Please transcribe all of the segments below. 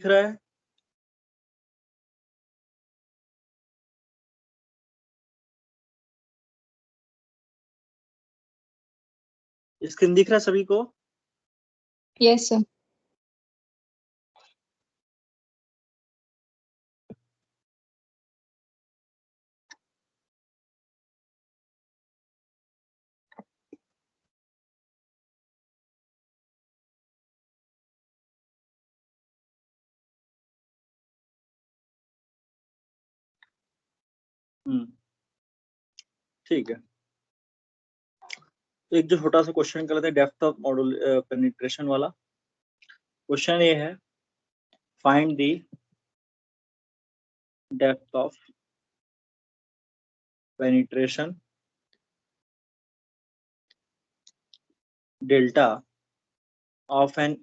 रहा है? स्क्रीन दिख रहा है सभी को? Yes sir. ठीक है, तो एक जो छोटा सा क्वेश्चन कर लेते हैं डेप्थ ऑफ मॉड्यूल पेनिट्रेशन वाला। क्वेश्चन ये है, find the depth of penetration delta of an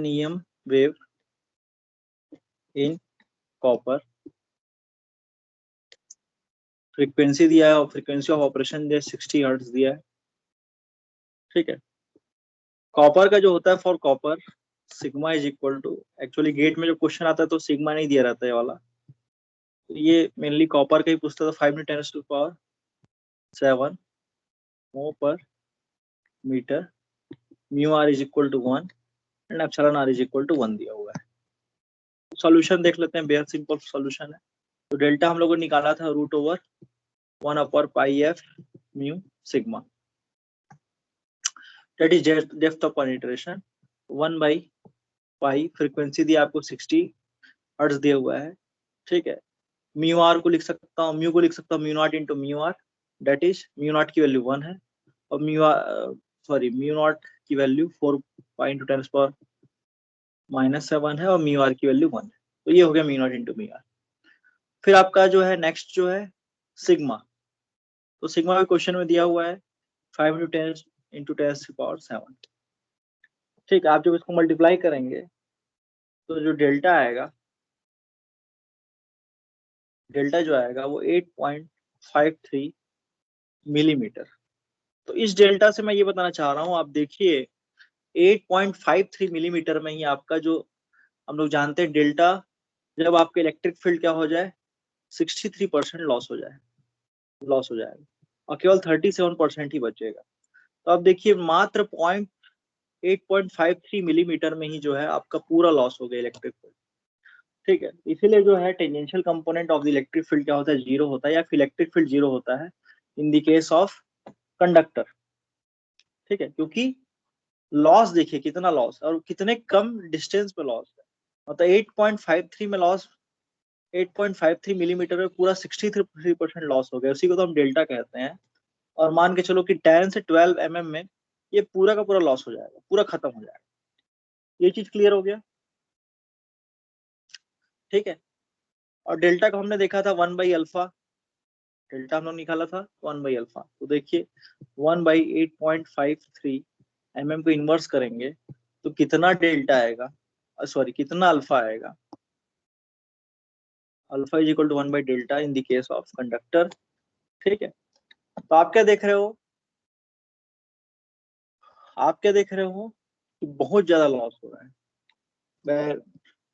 EM wave in copper। Frequency दिया है और फ्रीक्वेंसी ऑफ ऑपरेशन दिया 60 हर्ट्ज दिया है। ठीक है, कॉपर का जो होता है for copper sigma is equal to, actually gate में जो क्वेश्चन आता है तो सिग्मा नहीं दिया रहता है वाला, तो ये मेनली कॉपर का ही पूछता था। 5 × 10⁻7 mho per metre, mu R is equal to 1 and epsilon R is equal to 1 दिया हुआ है। सॉल्यूशन देख लेते हैं, बेहद सिंपल सॉल्यूशन है। तो डेल्टा हम लोगों ने निकाला था √1/πf mu sigma, that is depth of penetration 1/π। Frequency दी आपको 60 हर्ट्ज दिया हुआ है। ठीक है, म्यू आर को लिख सकता हूँ, म्यू को लिख सकता हूँ mu naught into mu R, that is mu not की वैल्यू 1 है और म्यू नॉट की वैल्यू 4π × 10⁻⁻7 है और म्यू आर की वैल्यू 1 है। तो ये हो गया mu naught into mu R. फिर आपका जो है नेक्स्ट जो है सिग्मा, तो सिग्मा भी क्वेश्चन में दिया हुआ है 5 × 10 × 10⁻7। ठीक है, आप जब इसको मल्टीप्लाई करेंगे तो जो डेल्टा आएगा, डेल्टा जो आएगा वो 8.53 मिलीमीटर। तो इस डेल्टा से मैं ये बताना चाह रहा हूँ, आप देखिए 8.53 मिलीमीटर में ही आपका जो हम लोग जानते हैं डेल्टा, जब आपका इलेक्ट्रिक फील्ड क्या हो जाए 63% लॉस हो जाएगा और केवल 37% ही बचेगा। तो आप देखिए मात्र 8.53 मिलीमीटर में ही जो है आपका पूरा लॉस हो गया इलेक्ट्रिक फील्ड। ठीक है, इसीलिए जो है tangential component of the electric field क्या होता है, जीरो होता है, या फिर इलेक्ट्रिक फील्ड जीरो होता है इन द केस ऑफ कंडक्टर। ठीक है, क्योंकि लॉस देखिए कितना लॉस और कितने कम डिस्टेंस पे लॉस है, मतलब 8.53 में लॉस, 8.53 मिलीमीटर में पूरा 63% लॉस हो गया, उसी को तो हम डेल्टा कहते हैं। और मान के चलो कि 10 से 12 mm में ये पूरा का पूरा लॉस हो जाएगा, पूरा खत्म हो जाएगा। ये चीज क्लियर हो गया? ठीक है, और डेल्टा को हमने देखा था 1/अल्फा, डेल्टा हम लोग निकाला था 1/अल्फा। तो देखिए 1/8.53 mm को इन्वर्स करेंगे तो कितना डेल्टा आएगा, सॉरी कितना अल्फा आएगा। अल्फा इज इक्वल टू 1/डेल्टा in the case of conductor. ठीक है, तो आप क्या देख रहे हो, कि बहुत ज्यादा लॉस हो रहा है,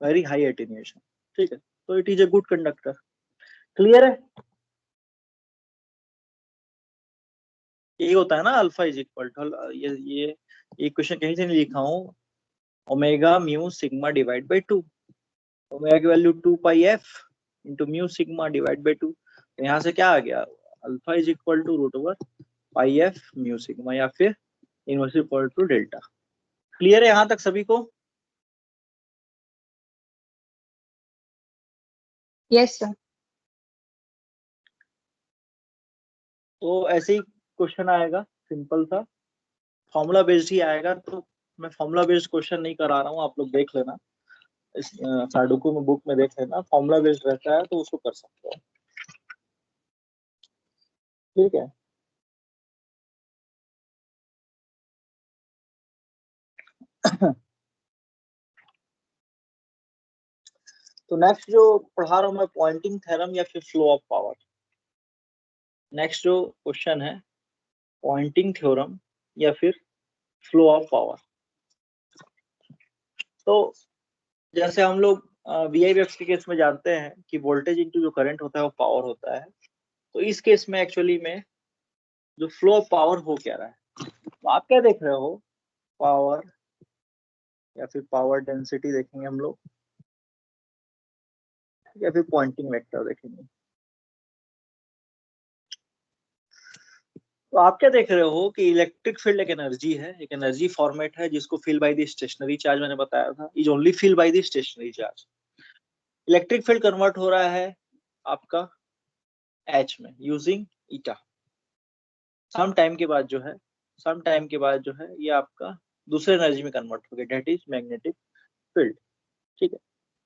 वेरी हाई एटेन्यूएशन। ठीक है, तो it is a good conductor. Clear है? यही होता है ना अल्फा इज इक्वल टू, ये इक्वेशन कहीं से नहीं लिखा हूँ, omega mu sigma divide by 2। Omega की value 2πf into mu sigma divide by 2। तो यहाँ से क्या आ गया, alpha is equal to √πf mu sigma, या फिर inversely equal to delta. Clear है यहाँ तक सभी को? Yes sir. तो ऐसे ही क्वेश्चन आएगा सिंपल सा, फॉर्मूला बेस्ड ही आएगा। तो मैं फॉर्मूला बेस्ड क्वेश्चन नहीं करा रहा हूँ, आप लोग देख लेना, इस साडुको में बुक में देख लेना, फॉर्मूला बेस्ड रहता है तो उसको कर सकते हो। ठीक है, तो नेक्स्ट जो पढ़ा रहा हूँ मैं पॉइंटिंग थ्योरम या फिर फ्लो ऑफ पावर। नेक्स्ट जो क्वेश्चन है पॉइंटिंग थ्योरम या फिर फ्लो ऑफ पावर। तो जैसे हम लोग VIVs के केस में जानते हैं कि वोल्टेज इंटू जो करंट होता है वो पावर होता है। तो इस केस में एक्चुअली में जो फ्लो ऑफ पावर हो क्या रहा है, तो आप क्या देख रहे हो, पावर या फिर पावर डेंसिटी देखेंगे हम लोग, या फिर पॉइंटिंग वेक्टर देखेंगे। तो आप क्या देख रहे हो कि इलेक्ट्रिक फील्ड एक एनर्जी है, एक एनर्जी फॉर्मेट है जिसको feel by the stationary charge मैंने बताया था, is only feel by the stationary charge. Electric field convert हो रहा है आपका एच में यूजिंग ईटा। सम टाइम के बाद जो है ये आपका दूसरे एनर्जी में कन्वर्ट हो गया, डेट इज मैग्नेटिक फील्ड। ठीक है,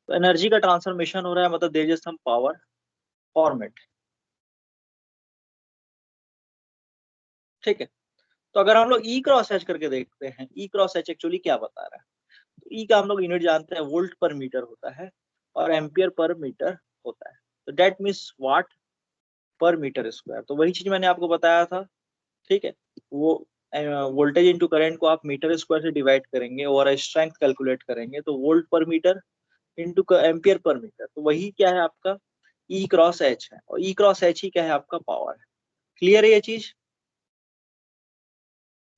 तो एनर्जी का ट्रांसफॉर्मेशन हो रहा है, मतलब there is some power format. ठीक है, तो अगर हम लोग ई क्रॉस एच करके देखते हैं, ई क्रॉस एच एक्चुअली क्या बता रहा है, तो ई का हम लोग यूनिट जानते हैं वोल्ट पर मीटर होता है और एम्पियर पर मीटर होता है। तो डेट मीन्स वाट पर मीटर स्क्वायर। तो वही चीज मैंने आपको बताया था। ठीक है, वो वोल्टेज इंटू करंट को आप मीटर स्क्वायर से डिवाइड करेंगे और स्ट्रेंथ कैलकुलेट करेंगे तो volt per metre into ampere per metre, तो वही क्या है आपका ई क्रॉस एच है, और ई क्रॉस एच ही क्या है आपका पावर है। क्लियर है ये चीज?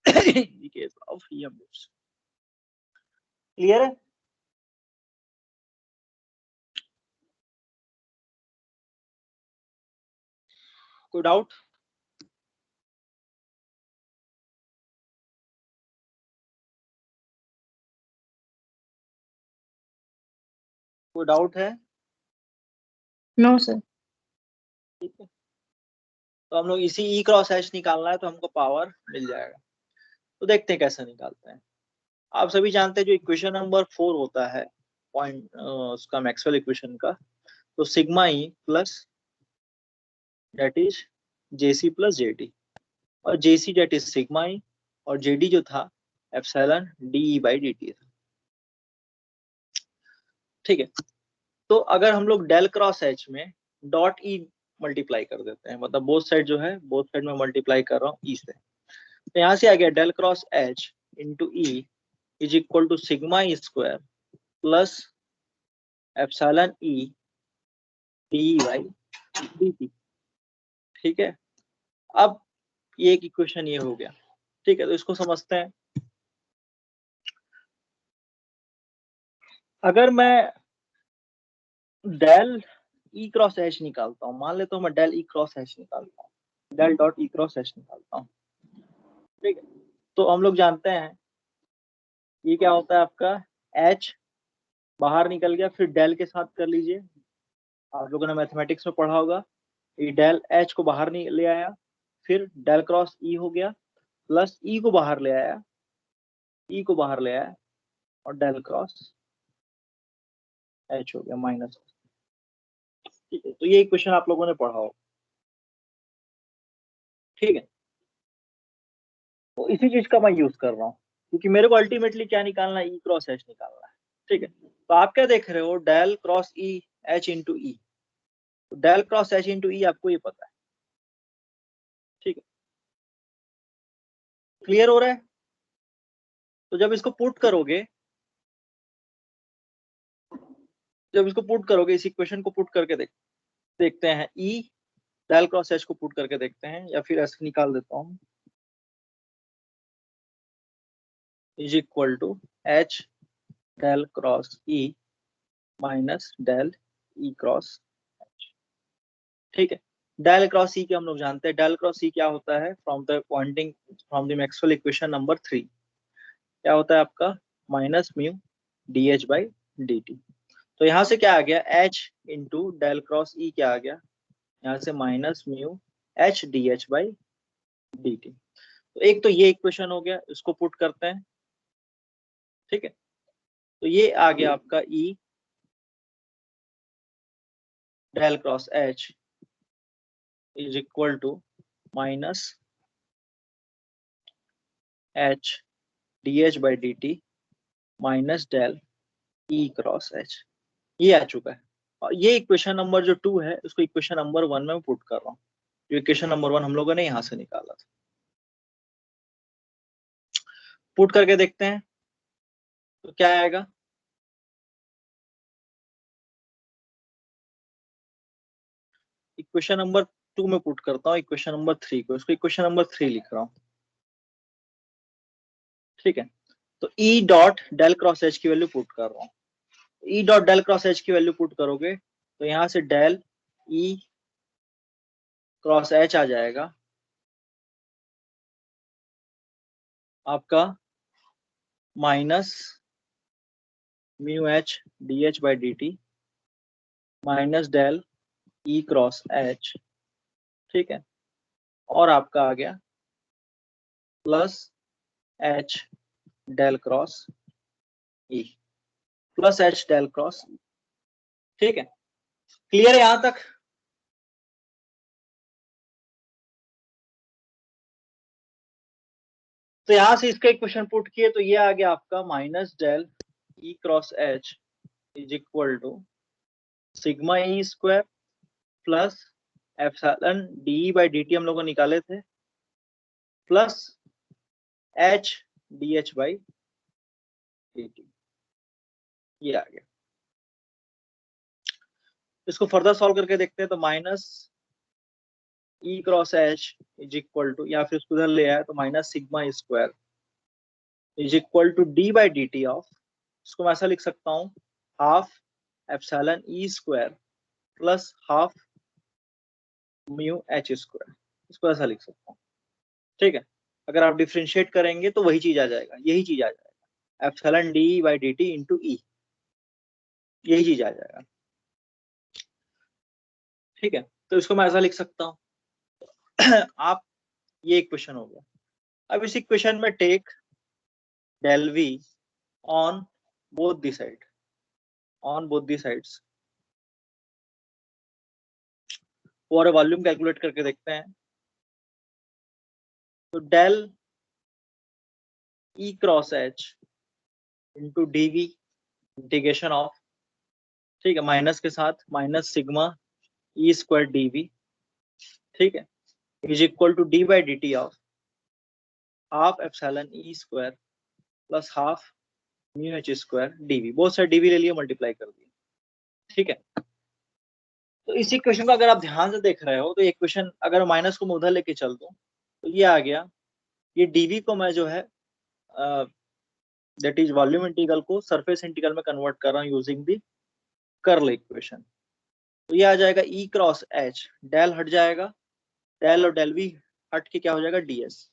केस ऑफ EMFs क्लियर है? कोई डाउट? कोई डाउट है? No, sir. ठीक है, तो हम लोग इसी ई क्रॉस एच निकालना है तो हमको पावर मिल जाएगा। तो देखते हैं कैसे निकालते हैं। आप सभी जानते हैं जो इक्वेशन नंबर 4 होता है पॉइंट उसका मैक्सवेल इक्वेशन का, तो sigma E plus that is JC plus JD, और JC that is sigma E, और JD जो था एप्सिलॉन DE/dt था। ठीक है, तो अगर हम लोग डेल क्रॉस एच में डॉट ई मल्टीप्लाई कर देते हैं, मतलब बोथ साइड जो है, बोथ साइड में मल्टीप्लाई कर रहा हूँ ई से, तो यहाँ से आ गया del cross H into E is equal to sigma E square plus epsilon E DE/dt। ठीक है, अब ये एक इक्वेशन ये हो गया। ठीक है, तो इसको समझते हैं। अगर मैं डेल ई क्रॉस एच निकालता हूँ, मान लेता हूँ मैं डेल ई क्रॉस एच निकालता हूँ, del dot E cross H निकालता हूँ। ठीक है, तो हम लोग जानते हैं ये क्या होता है आपका, एच बाहर निकल गया, फिर डेल के साथ कर लीजिए, आप लोगों ने मैथमेटिक्स में पढ़ा होगा, ये डेल एच को बाहर नहीं ले आया, फिर डेल क्रॉस ई हो गया, प्लस ई को बाहर ले आया, ई को बाहर ले आया, और डेल क्रॉस एच हो गया माइनस। ठीक है, तो ये इक्वेशन आप लोगों ने पढ़ा हो। ठीक है, तो इसी चीज का मैं यूज कर रहा हूँ, क्योंकि मेरे को अल्टीमेटली क्या निकालना है, ई क्रॉस एच निकालना है। ठीक है, तो आप क्या देख रहे हो, del cross E H into E, del cross H into E आपको ये पता है। ठीक है, क्लियर हो रहा है? तो जब इसको पुट करोगे, इस इक्वेशन को पुट करके देखते हैं, ई डेल क्रॉस एच को पुट करके देखते हैं, या फिर ऐसे निकाल देता हूँ, is equal to H del cross E minus del E cross. ठीक है, डेल क्रॉस ई के हम लोग जानते हैं, डेल क्रॉस ई क्या होता है, from the Maxwell equation number 3 क्या होता है आपका, माइनस म्यू DH/dt। तो यहाँ से क्या आ गया, एच इंटू डेल क्रॉस ई क्या आ गया, यहाँ से माइनस म्यू HDH/dt। तो एक तो ये इक्वेशन हो गया, इसको पुट करते हैं। ठीक है, तो ये आ गया आपका E del cross H is equal to minus HDH/dt minus del E cross H, ये आ चुका है। और ये इक्वेशन नंबर जो 2 है उसको इक्वेशन नंबर 1 में पुट कर रहा हूँ। जो इक्वेशन नंबर 1 हम लोगों ने यहां से निकाला था। पुट करके देखते हैं तो क्या आएगा। इक्वेशन नंबर 2 में पुट करता हूँ इक्वेशन नंबर 3 को, इसको इक्वेशन नंबर 3 लिख रहा हूँ। ठीक है, तो E dot del cross H की वैल्यू पुट कर रहा हूँ। E dot del cross H की वैल्यू पुट करोगे तो यहां से डेल E क्रॉस एच आ जाएगा आपका minus mu H D H by D T minus del E cross H. ठीक है, और आपका आ गया plus H del cross E, plus H del cross. ठीक है, क्लियर है यहां तक। तो यहां से इसका इक्वेशन पुट किए तो ये आ गया आपका minus del E cross H is equal to sigma E square plus epsilon D by D T हम लोग निकाले थे plus H D H by D T, ये आ गया। इसको फर्दर सॉल्व करके देखते हैं तो minus E cross H is equal to, या फिर उसको उधर ले आए तो minus sigma square is equal to D by D T of, इसको मैं ऐसा लिख सकता हूँ half epsilon E square plus half mu H square, इसको ऐसा लिख सकता हूँ। ठीक है, अगर आप डिफ्रेंशिएट करेंगे तो वही चीज आ जाएगा, यही चीज आ जाएगा epsilon D by D T into E, यही चीज आ जाएगा। ठीक है, तो इसको मैं ऐसा लिख सकता हूँ। आप, ये इक्वेशन हो गया। अब इस इक्वेशन में take del V on both the side, on both the sides, और वॉल्यूम कैलकुलेट करके देखते हैं। तो del E cross H into D V integration of, ठीक है, माइनस के साथ minus sigma E square D V, ठीक है, is equal to D by D T of half epsilon E square plus half mu H square D V, बहुत सारे D we ले लिए, मल्टीप्लाई कर दिए। ठीक है, तो इस इक्वेशन को अगर आप ध्यान से देख रहे हो तो इक्वेशन अगर माइनस को मैं उधर लेके चल दूं तो ये आ गया, ये डीवी को मैं जो है दैट इज वॉल्यूम इंटीग्रल को सरफेस इंटीग्रल में कन्वर्ट कर रहा हूँ यूजिंग दी कर्ल इक्वेशन। तो ये आ जाएगा ई क्रॉस एच, डेल हट जाएगा, डेल और डेल वी हट के क्या हो जाएगा डीएस,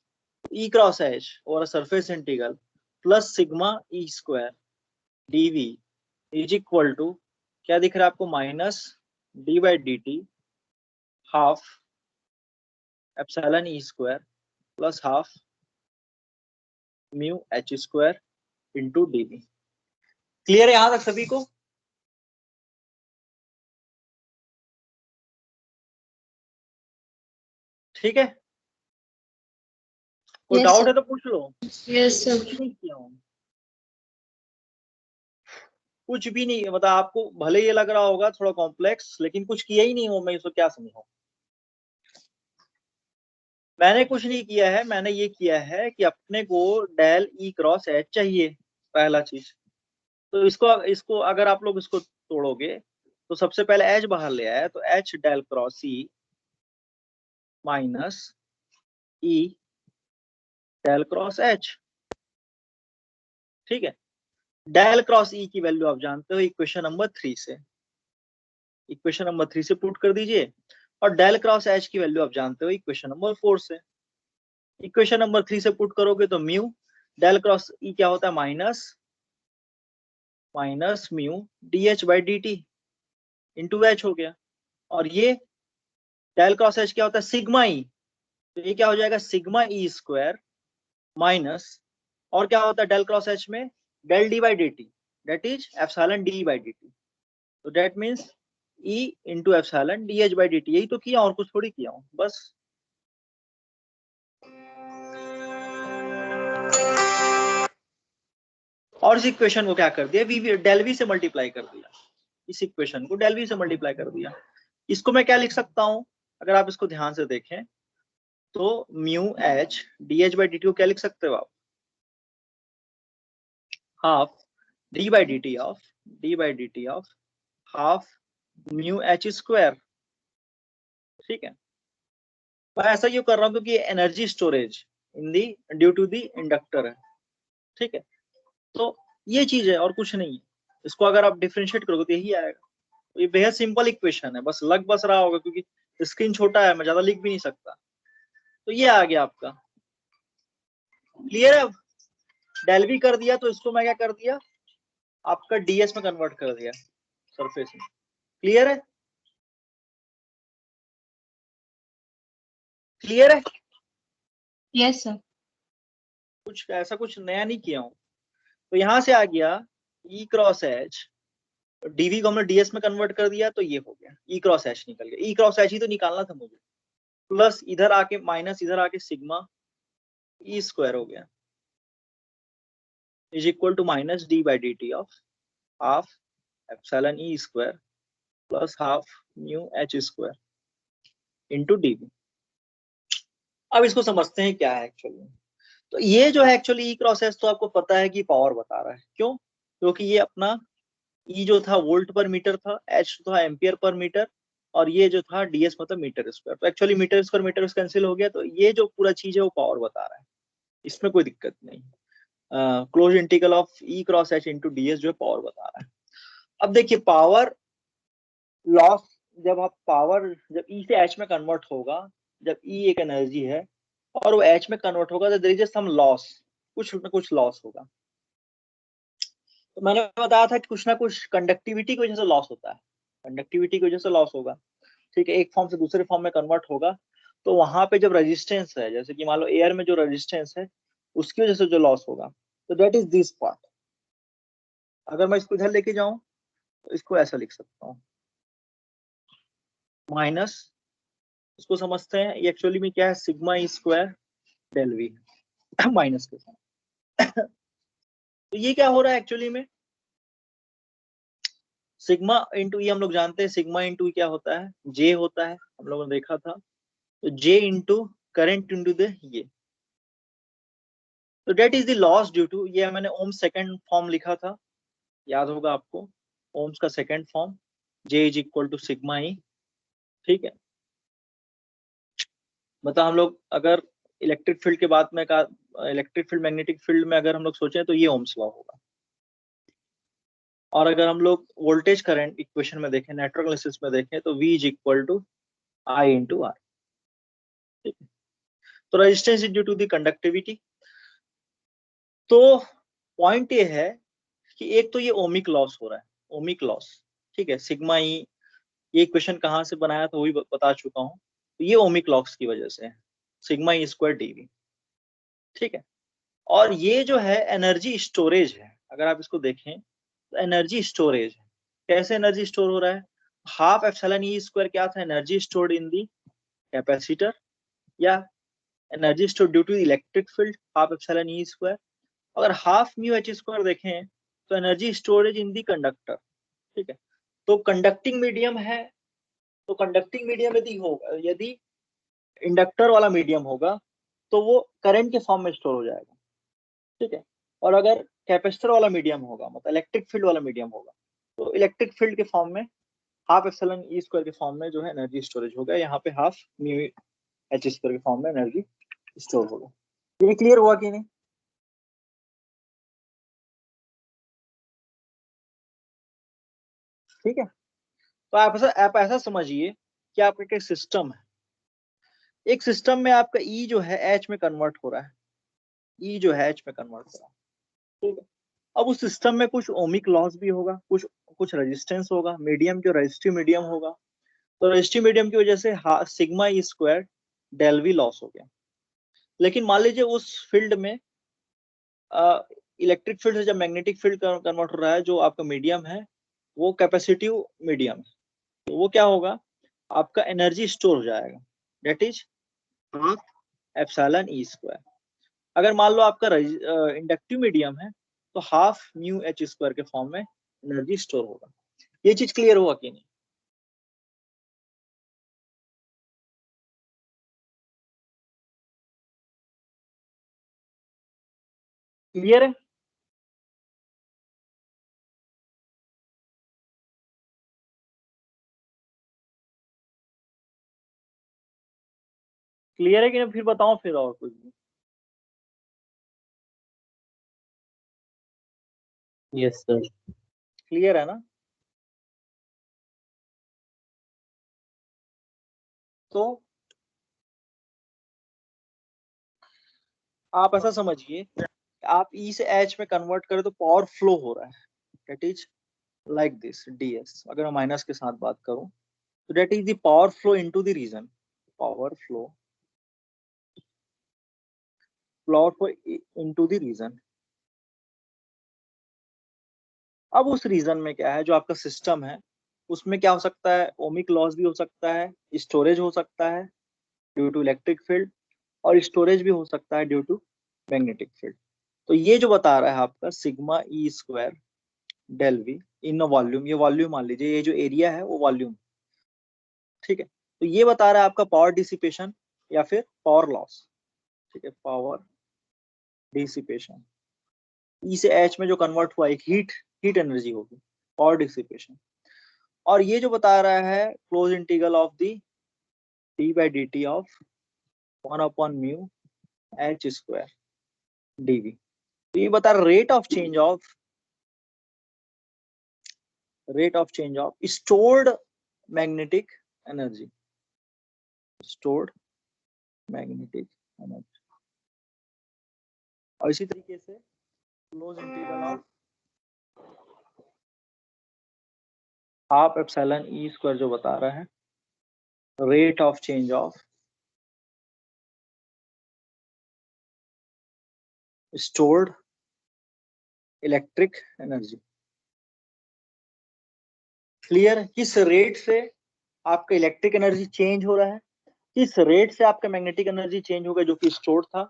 ई क्रॉस एच और surface integral plus sigma E square DV is equal to क्या दिख रहा है आपको, minus D by D T half epsilon E square plus half mu H square into DV. Clear है यहां तक सभी को। ठीक है, कोई Yes, डाउट sir. है तो पूछ लो। Yes, sir. कुछ नहीं किया हूं, कुछ भी नहीं, मतलब आपको भले ये लग रहा होगा थोड़ा कॉम्प्लेक्स, लेकिन कुछ किया ही नहीं हो, मैं इसको क्या समझाऊं। मैंने कुछ नहीं किया है, मैंने ये किया है कि अपने को डेल ई क्रॉस एच चाहिए, पहला चीज। तो इसको इसको अगर आप लोग इसको तोड़ोगे तो सबसे पहले एच बाहर ले आया, तो H del cross E minus E del cross H. ठीक है, डेल क्रॉस ई की वैल्यू आप जानते हो इक्वेशन नंबर 3 से, इक्वेशन नंबर 3 से पुट कर दीजिए, और डेल क्रॉस एच की वैल्यू आप जानते हो इक्वेशन नंबर 4 से। इक्वेशन नंबर 3 से पुट करोगे तो म्यू डेल क्रॉस ई क्या होता है, minus minus mu D H by D T into H हो गया, और ये डेल क्रॉस एच क्या होता है, सिग्मा ई, तो ये क्या हो जाएगा सिग्मा ई स्क्वायर माइनस, और क्या होता है डेल क्रॉस एच में, del D by D T that is epsilon D by D T, तो that means E into epsilon D H by D T. यही तो किया और कुछ थोड़ी किया हूं बस। और इस इक्वेशन को क्या कर दिया, वी डेल वी से मल्टीप्लाई कर दिया, इस इक्वेशन को डेल वी से मल्टीप्लाई कर दिया। इसको मैं क्या लिख सकता हूं, अगर आप इसको ध्यान से देखें तो mu H D H by D T को क्या लिख सकते हो आप, half D by D T of half mu H square. ठीक है, मैं ऐसा क्यों कर रहा हूँ क्योंकि energy storage in the due to the inductor है। ठीक है, तो ये चीज है और कुछ नहीं है। इसको अगर आप डिफरेंशिएट करोगे तो यही आएगा। तो ये बेहद सिंपल इक्वेशन है, बस लग बस रहा होगा क्योंकि स्क्रीन छोटा है, मैं ज्यादा लिख भी नहीं सकता। तो ये आ गया आपका, क्लियर है। डेल भी कर दिया तो इसको मैं क्या कर दिया, आपका डीएस में कन्वर्ट कर दिया सरफेस में। क्लियर है, क्लियर है। Yes, sir. कुछ ऐसा कुछ नया नहीं किया हूं। तो यहां से आ गया ई क्रॉस एच, डीवी को हमने डीएस में कन्वर्ट कर दिया तो ये हो गया ई क्रॉस एच निकल गया। ई क्रॉस एच ही तो निकालना था मुझे, प्लस इधर आके माइनस इधर आके सिग्मा ई स्क्वायर हो गया is equal to minus D by D T of half epsilon E square plus half mu H square into DV. अब इसको समझते हैं क्या है एक्चुअली। तो ये जो है एक्चुअली ई क्रॉस एच तो आपको पता है कि पावर बता रहा है, क्यों, क्योंकि ये अपना ई जो था वोल्ट पर मीटर था, एच था एम्पियर पर मीटर, और ये जो था डीएस मतलब मीटर स्क्वायर। तो एक्चुअली मीटर कैंसिल हो गया, तो ये जो पूरा चीज है वो पावर बता रहा है, इसमें कोई दिक्कत नहीं। Close integral of E cross H into DS जो है पावर बता रहा है। अब देखिए पावर लॉस, जब आप पावर जब ई से एच में कन्वर्ट होगा, जब ई एक एनर्जी है और वो एच में कन्वर्ट होगा तो देयर इज सम लॉस, कुछ ना कुछ लॉस होगा। तो मैंने बताया था कि कुछ ना कुछ कंडक्टिविटी की वजह से लॉस होता है, कंडक्टिविटी की वजह से लॉस होगा। ठीक है, एक फॉर्म से दूसरे फॉर्म में कन्वर्ट होगा तो वहां पे जब रेजिस्टेंस है, जैसे कि मान लो एयर में जो रेजिस्टेंस है उसकी वजह से जो लॉस होगा, तो दैट इज दिस पार्ट। अगर मैं इसको इधर लेके जाऊं तो इसको ऐसा लिख सकता हूँ, माइनस, इसको समझते हैं ये एक्चुअली में क्या है, sigma E square del V minus के साथ। तो ये क्या हो रहा है एक्चुअली में, सिग्मा इंटू ई हम लोग जानते हैं, सिग्मा इंटू क्या होता है, जे होता है, हम लोगों ने देखा था। तो J into current into the ये, तो that is the loss due to, ये मैंने ओम सेकंड फॉर्म लिखा था, याद होगा आपको, ओम्स का second form, J is equal to sigma E. ठीक है, मतलब हम लोग अगर इलेक्ट्रिक फील्ड के बाद में का, इलेक्ट्रिक फील्ड मैग्नेटिक फील्ड में अगर हम लोग सोचें तो ये ओम्स लॉ होगा। और अगर हम लोग वोल्टेज करंट इक्वेशन में देखें, नेटवर्क एनालिसिस में देखें, तो V is equal to I into R. ठीक है, तो resistance is due to the conductivity. तो पॉइंट ये है कि एक तो ये ओमिक लॉस हो रहा है, ओमिक लॉस। ठीक है, सिग्मा ई, ये इक्वेशन कहाँ से बनाया था वो भी बता चुका हूँ। तो ये ओमिक लॉस की वजह से है, सिग्मा ई स्क्वायर डीवी। ठीक है, और ये जो है एनर्जी स्टोरेज है, अगर आप इसको देखें तो एनर्जी स्टोरेज है। कैसे एनर्जी स्टोर हो रहा है, हाफ एप्सिलॉन ई स्क्वायर क्या था, energy stored in the capacitor, या energy stored due to electric field half epsilon E square. अगर हाफ म्यू एच स्क्वायर देखें तो energy storage in the conductor. ठीक है, तो कंडक्टिंग मीडियम है, तो कंडक्टिंग मीडियम यदि होगा, यदि इंडक्टर वाला मीडियम होगा तो वो करंट के फॉर्म में स्टोर हो जाएगा। ठीक है, और अगर कैपेसिटर वाला मीडियम होगा, मतलब इलेक्ट्रिक फील्ड वाला मीडियम होगा, तो इलेक्ट्रिक फील्ड के फॉर्म में हाफ एप्सिलॉन ई स्क्वायर के फॉर्म में जो है एनर्जी स्टोरेज होगा, यहाँ पे हाफ म्यू एच स्क्वायर के फॉर्म में एनर्जी स्टोर होगा। ये क्लियर हुआ कि नहीं। ठीक है, तो आप ऐसा समझिए कि आपका एक सिस्टम है, एक सिस्टम में आपका ई जो है एच में कन्वर्ट हो रहा है, ई जो है एच में कन्वर्ट हो रहा है। ठीक है, अब उस सिस्टम में कुछ ओमिक लॉस भी होगा, कुछ कुछ रेजिस्टेंस होगा, मीडियम जो रेजिस्टिव मीडियम होगा, तो रेजिस्टिव मीडियम की वजह से sigma E square del V loss हो गया। लेकिन मान लीजिए उस फील्ड में इलेक्ट्रिक फील्ड से जब मैग्नेटिक फील्ड कन्वर्ट हो रहा है, जो आपका मीडियम है वो कैपेसिटिव मीडियम है, तो वो क्या होगा, आपका एनर्जी स्टोर हो जाएगा, that is half epsilon E square. अगर मान लो आपका इंडक्टिव मीडियम है तो हाफ म्यू एच स्क्वायर के फॉर्म में एनर्जी स्टोर होगा। ये चीज क्लियर हुआ कि नहीं। क्लियर है? क्लियर है कि नहीं? फिर बताओ फिर और कुछ भी। Yes sir. क्लियर है ना? तो आप ऐसा समझिए, आप ई से एच में कन्वर्ट करें तो पावर फ्लो हो रहा है, that is like this ds। अगर मैं माइनस के साथ बात करूं तो that is the power flow into the region, power flow into the region. अब उस रीजन में क्या है, जो आपका सिस्टम है उसमें क्या हो सकता है, ओमिक लॉस भी हो सकता है, स्टोरेज हो सकता है ड्यू टू इलेक्ट्रिक फील्ड, और स्टोरेज भी हो सकता है ड्यू टू मैग्नेटिक फील्ड। तो ये जो बता रहा है आपका sigma E square del V in volume, ये वॉल्यूम मान लीजिए, ये जो एरिया है वो वॉल्यूम, ठीक है। तो ये बता रहा है आपका पावर डिसिपेशन या फिर पावर लॉस, ठीक है, पावर डिसिपेशन। ई से एच में जो कन्वर्ट हुआ एक हीट एनर्जी होगी, पावर डिसिपेशन। और ये जो बता रहा है close integral of the D by D T of 1/म्यू एच स्क्वायर डीवी। तो ये बता रहा rate of change of stored magnetic energy, stored magnetic energy. और इसी तरीके से close integral of half epsilon E square जो बता रहा है rate of change of stored electric energy. Clear? किस रेट से आपका इलेक्ट्रिक एनर्जी चेंज हो रहा है, किस रेट से आपका मैग्नेटिक एनर्जी चेंज होगा जो कि स्टोर्ड था,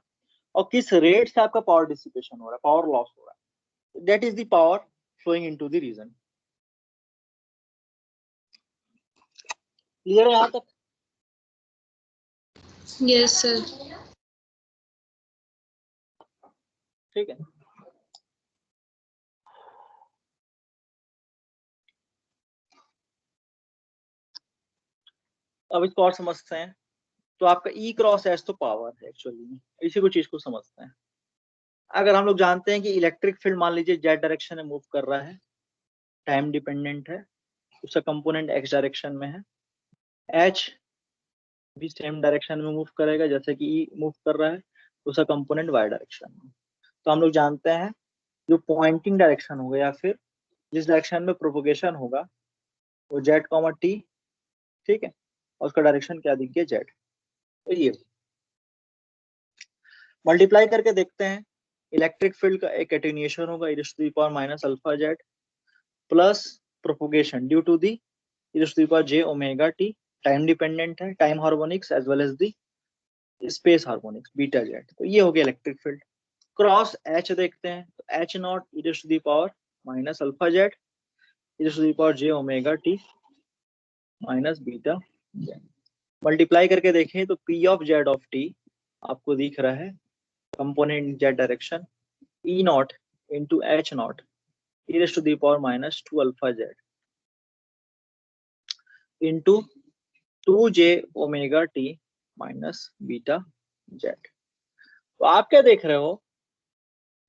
और किस रेट से आपका पावर डिसिपेशन हो रहा है, पावर लॉस हो रहा है, that is the power flowing into the region. Clear है यहां तक? Yes, sir. ठीक है। अब इसको और समझते हैं। तो आपका ई क्रॉस एच तो पावर है एक्चुअली में, इसी को चीज को समझते हैं। अगर हम लोग जानते हैं कि इलेक्ट्रिक फील्ड मान लीजिए जेड डायरेक्शन में मूव कर रहा है, टाइम डिपेंडेंट है, उसका कंपोनेंट एक्स डायरेक्शन में है, एच भी सेम डायरेक्शन में मूव करेगा जैसे कि ई मूव कर रहा है, उसका कंपोनेंट वाई डायरेक्शन में। तो हम लोग जानते हैं जो पॉइंटिंग डायरेक्शन होगा या फिर जिस डायरेक्शन में प्रोपोगेशन होगा वो जेड कॉमा टी, ठीक है, और उसका डायरेक्शन क्या दिख गया, जेड। तो ये मल्टीप्लाई करके देखते हैं, इलेक्ट्रिक फील्ड का एक एटेन्यूएशन होगा e to the power minus alpha Z plus propagation due to the e to the power j omega T, time dependent है, time harmonics as well as the space harmonics beta Z. तो ये हो गया electric field. Cross H देखते हैं, तो H naught e to the power minus alpha Z e to the power j omega T minus beta Z. Multiply करके देखें तो p of Z of T आपको दिख रहा है component Z direction E naught into H naught e raised to the power minus 2 alpha z into 2j omega t minus beta z। तो आप क्या देख रहे हो,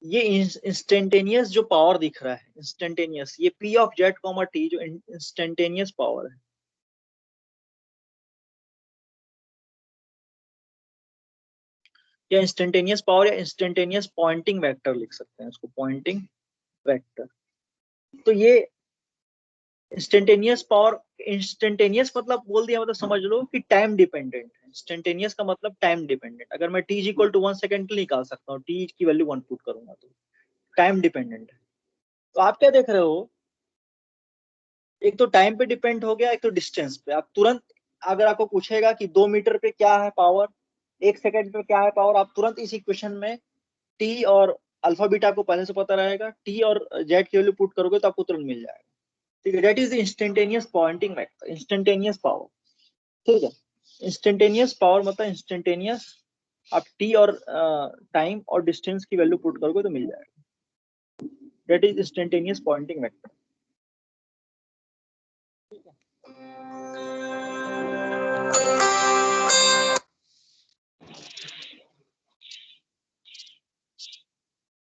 ये इंस्टेंटेनियस जो पावर दिख रहा है, इंस्टेंटेनियस, ये P of Z comma T जो इंस्टेंटेनियस पावर है, या इंस्टेंटेनियस पावर या इंस्टेंटेनियस पॉइंटिंग वेक्टर लिख सकते हैं उसको, पॉइंटिंग वेक्टर। तो ये इंस्टेंटेनियस पावर, इंस्टेंटेनियस मतलब बोल दिया, मतलब समझ लो कि टाइम डिपेंडेंट है। इंस्टेंटेनियस का मतलब टाइम डिपेंडेंट। अगर मैं t इक्वल टू 1 सेकंड के लिए निकाल सकता हूँ, t की वैल्यू 1 पुट करूंगा तो टाइम डिपेंडेंट है। तो आप क्या देख रहे हो, एक तो टाइम पे डिपेंड हो गया, एक तो डिस्टेंस पे। आप तुरंत अगर आपको पूछेगा कि 2 मीटर पे क्या है पावर, 1 सेकंड पे क्या है पावर, आप तुरंत इस इक्वेशन में t और अल्फा बीटा को पहले से पता रहेगा, t और z की वैल्यू पुट करोगे तो आपको तुरंत मिल जाएगा, ठीक है। That is instantaneous Poynting vector, instantaneous power, ठीक है। इंस्टेंटेनियस पावर मतलब इंस्टेंटेनियस आप टी और टाइम और डिस्टेंस की वैल्यू पुट करोगे तो मिल जाएगा। That is instantaneous Poynting vector.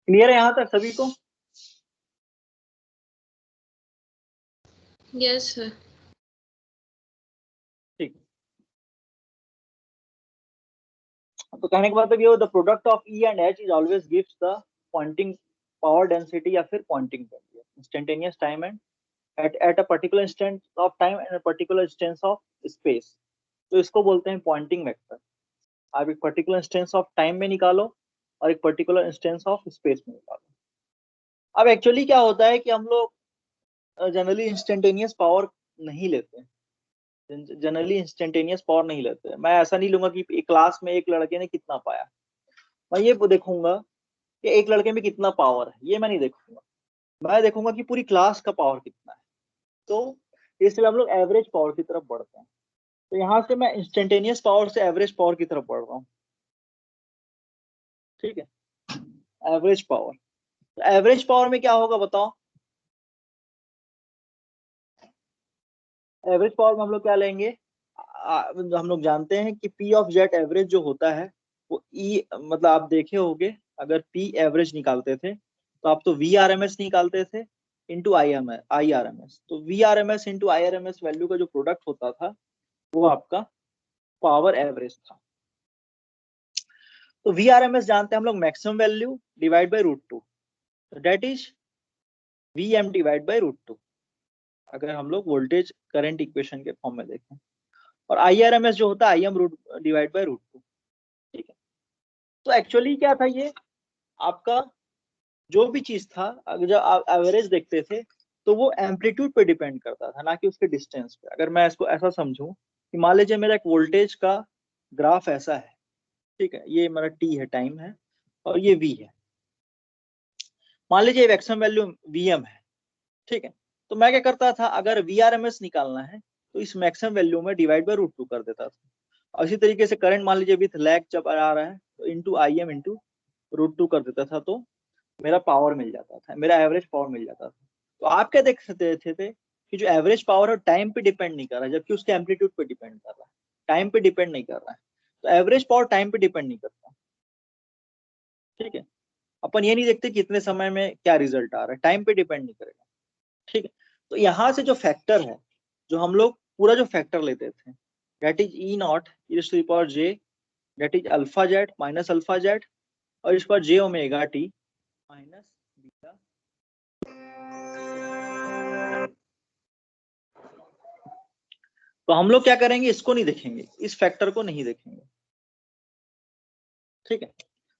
Clear है यहाँ तक सभी को? Yes, sir. ठीक। तो कहने का मतलब ये हो, the product of E and H is always gives the Poynting power density या फिर Poynting value instantaneous time and at a particular instance of time and a particular instance of space। तो इसको बोलते हैं पॉइंटिंग वेक्टर। आप एक particular instance of time में निकालो और एक पर्टिकुलर इंस्टेंस ऑफ स्पेस में निकालो। अब एक्चुअली क्या होता है कि हम लोग जनरली इंस्टेंटेनियस पावर नहीं लेते, जनरली इंस्टेंटेनियस पावर नहीं लेते। मैं ऐसा नहीं लूंगा कि एक क्लास में एक लड़के ने कितना पाया, मैं ये देखूंगा कि एक लड़के में कितना पावर है, ये मैं नहीं देखूंगा। मैं देखूंगा कि पूरी क्लास का पावर कितना है। तो इसलिए हम लोग एवरेज पावर की तरफ बढ़ते हैं। तो यहाँ से मैं इंस्टेंटेनियस पावर से एवरेज पावर की तरफ बढ़ रहा हूँ। ठीक है, एवरेज पावर। तो एवरेज पावर में क्या होगा बताओ? एवरेज पावर में हम लोग क्या लेंगे? हम लोग जानते हैं कि पी ऑफ जेड एवरेज जो होता है वो ई, मतलब आप देखे होंगे अगर पी एवरेज निकालते थे तो आप तो वी आर एम एस निकालते थे into I R M S. तो V R M S into I R M S value का जो प्रोडक्ट होता था वो आपका पावर एवरेज था। तो वी आर एम एस जानते हैं हम लोग, maximum value divide by √2, that is V M divide by √2, अगर हम लोग वोल्टेज करंट इक्वेशन के फॉर्म में देखें। और आई आर एम एस जो होता है I M root divide by √2। ठीक है, तो एक्चुअली क्या था ये आपका जो भी चीज था, अगर जब आप एवरेज देखते थे तो वो एम्पलीट्यूड पे डिपेंड करता था ना कि उसके डिस्टेंस पे। अगर मैं इसको ऐसा समझूं कि मान लीजिए मेरा एक वोल्टेज का ग्राफ ऐसा है, ठीक है, ये मेरा टी है, टाइम है, और ये वी है। मान लीजिए मैक्सिमम वैल्यू वीएम है, ठीक है। तो मैं क्या करता था, अगर वी आर एम एस निकालना है तो इस मैक्सिमम वैल्यू में डिवाइड बाई √2 कर देता था। और इसी तरीके से करंट मान लीजिए विथ लैग जब आ रहा है तो इंटू आई एम इंटू √2 कर देता था, तो मेरा पावर मिल जाता था, मेरा एवरेज पावर मिल जाता था। तो आप क्या देख सकते थे कि जो एवरेज पावर है टाइम पे डिपेंड नहीं कर रहा है, जबकि उसके एम्पलीट्यूड पे डिपेंड कर रहा है, टाइम पे डिपेंड नहीं कर रहा है। तो एवरेज पावर टाइम पे डिपेंड नहीं करता। ठीक है, अपन ये नहीं देखते कि इतने समय में क्या रिजल्ट आ रहा है, टाइम पे डिपेंड नहीं करेगा। ठीक है, तो यहाँ से जो फैक्टर है, जो हम लोग पूरा जो फैक्टर लेते थे, that is E not E to the power J, that is alpha Z minus alpha Z, और इस पर J omega T minus beta. तो हम लोग क्या करेंगे, इसको नहीं देखेंगे, इस फैक्टर को नहीं देखेंगे। ठीक है,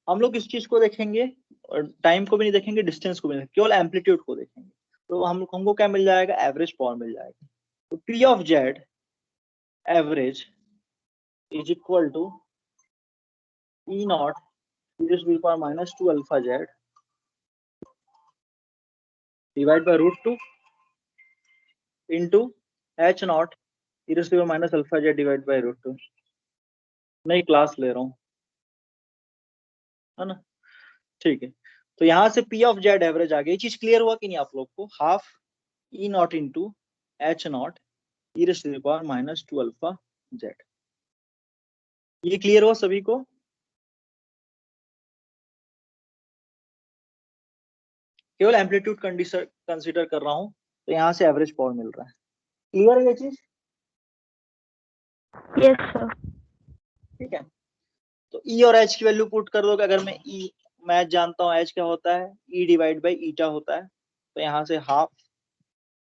हम लोग इस चीज को देखेंगे और टाइम को भी नहीं देखेंगे, डिस्टेंस को भी नहीं, केवल एम्पलीट्यूड को देखेंगे। तो हमको क्या मिल जाएगा, एवरेज पावर मिल जाएगा। तो P of Z average is equal to E not e to the power minus 2 alpha z divided by √2 into h naught e to the power minus alpha z divided by √2। नई class ले रहा हूँ, है ना? ठीक है, तो यहाँ से पी ऑफ जेड एवरेज आ गई। चीज क्लियर हुआ कि नहीं आप लोग को? Half E not into H not E to the power minus 2 alpha Z. ये क्लियर हुआ सभी को? केवल एम्पलीट्यूड कंसीडर कर रहा हूँ, तो यहाँ से एवरेज पावर मिल रहा है। क्लियर है ये चीज? Yes, sir. ठीक है, तो ई और एच की वैल्यू पुट कर दोगे। अगर मैं ई मैच जानता हूँ, एच क्या होता है, ई डिवाइड बाई ईटा होता है, तो यहाँ से half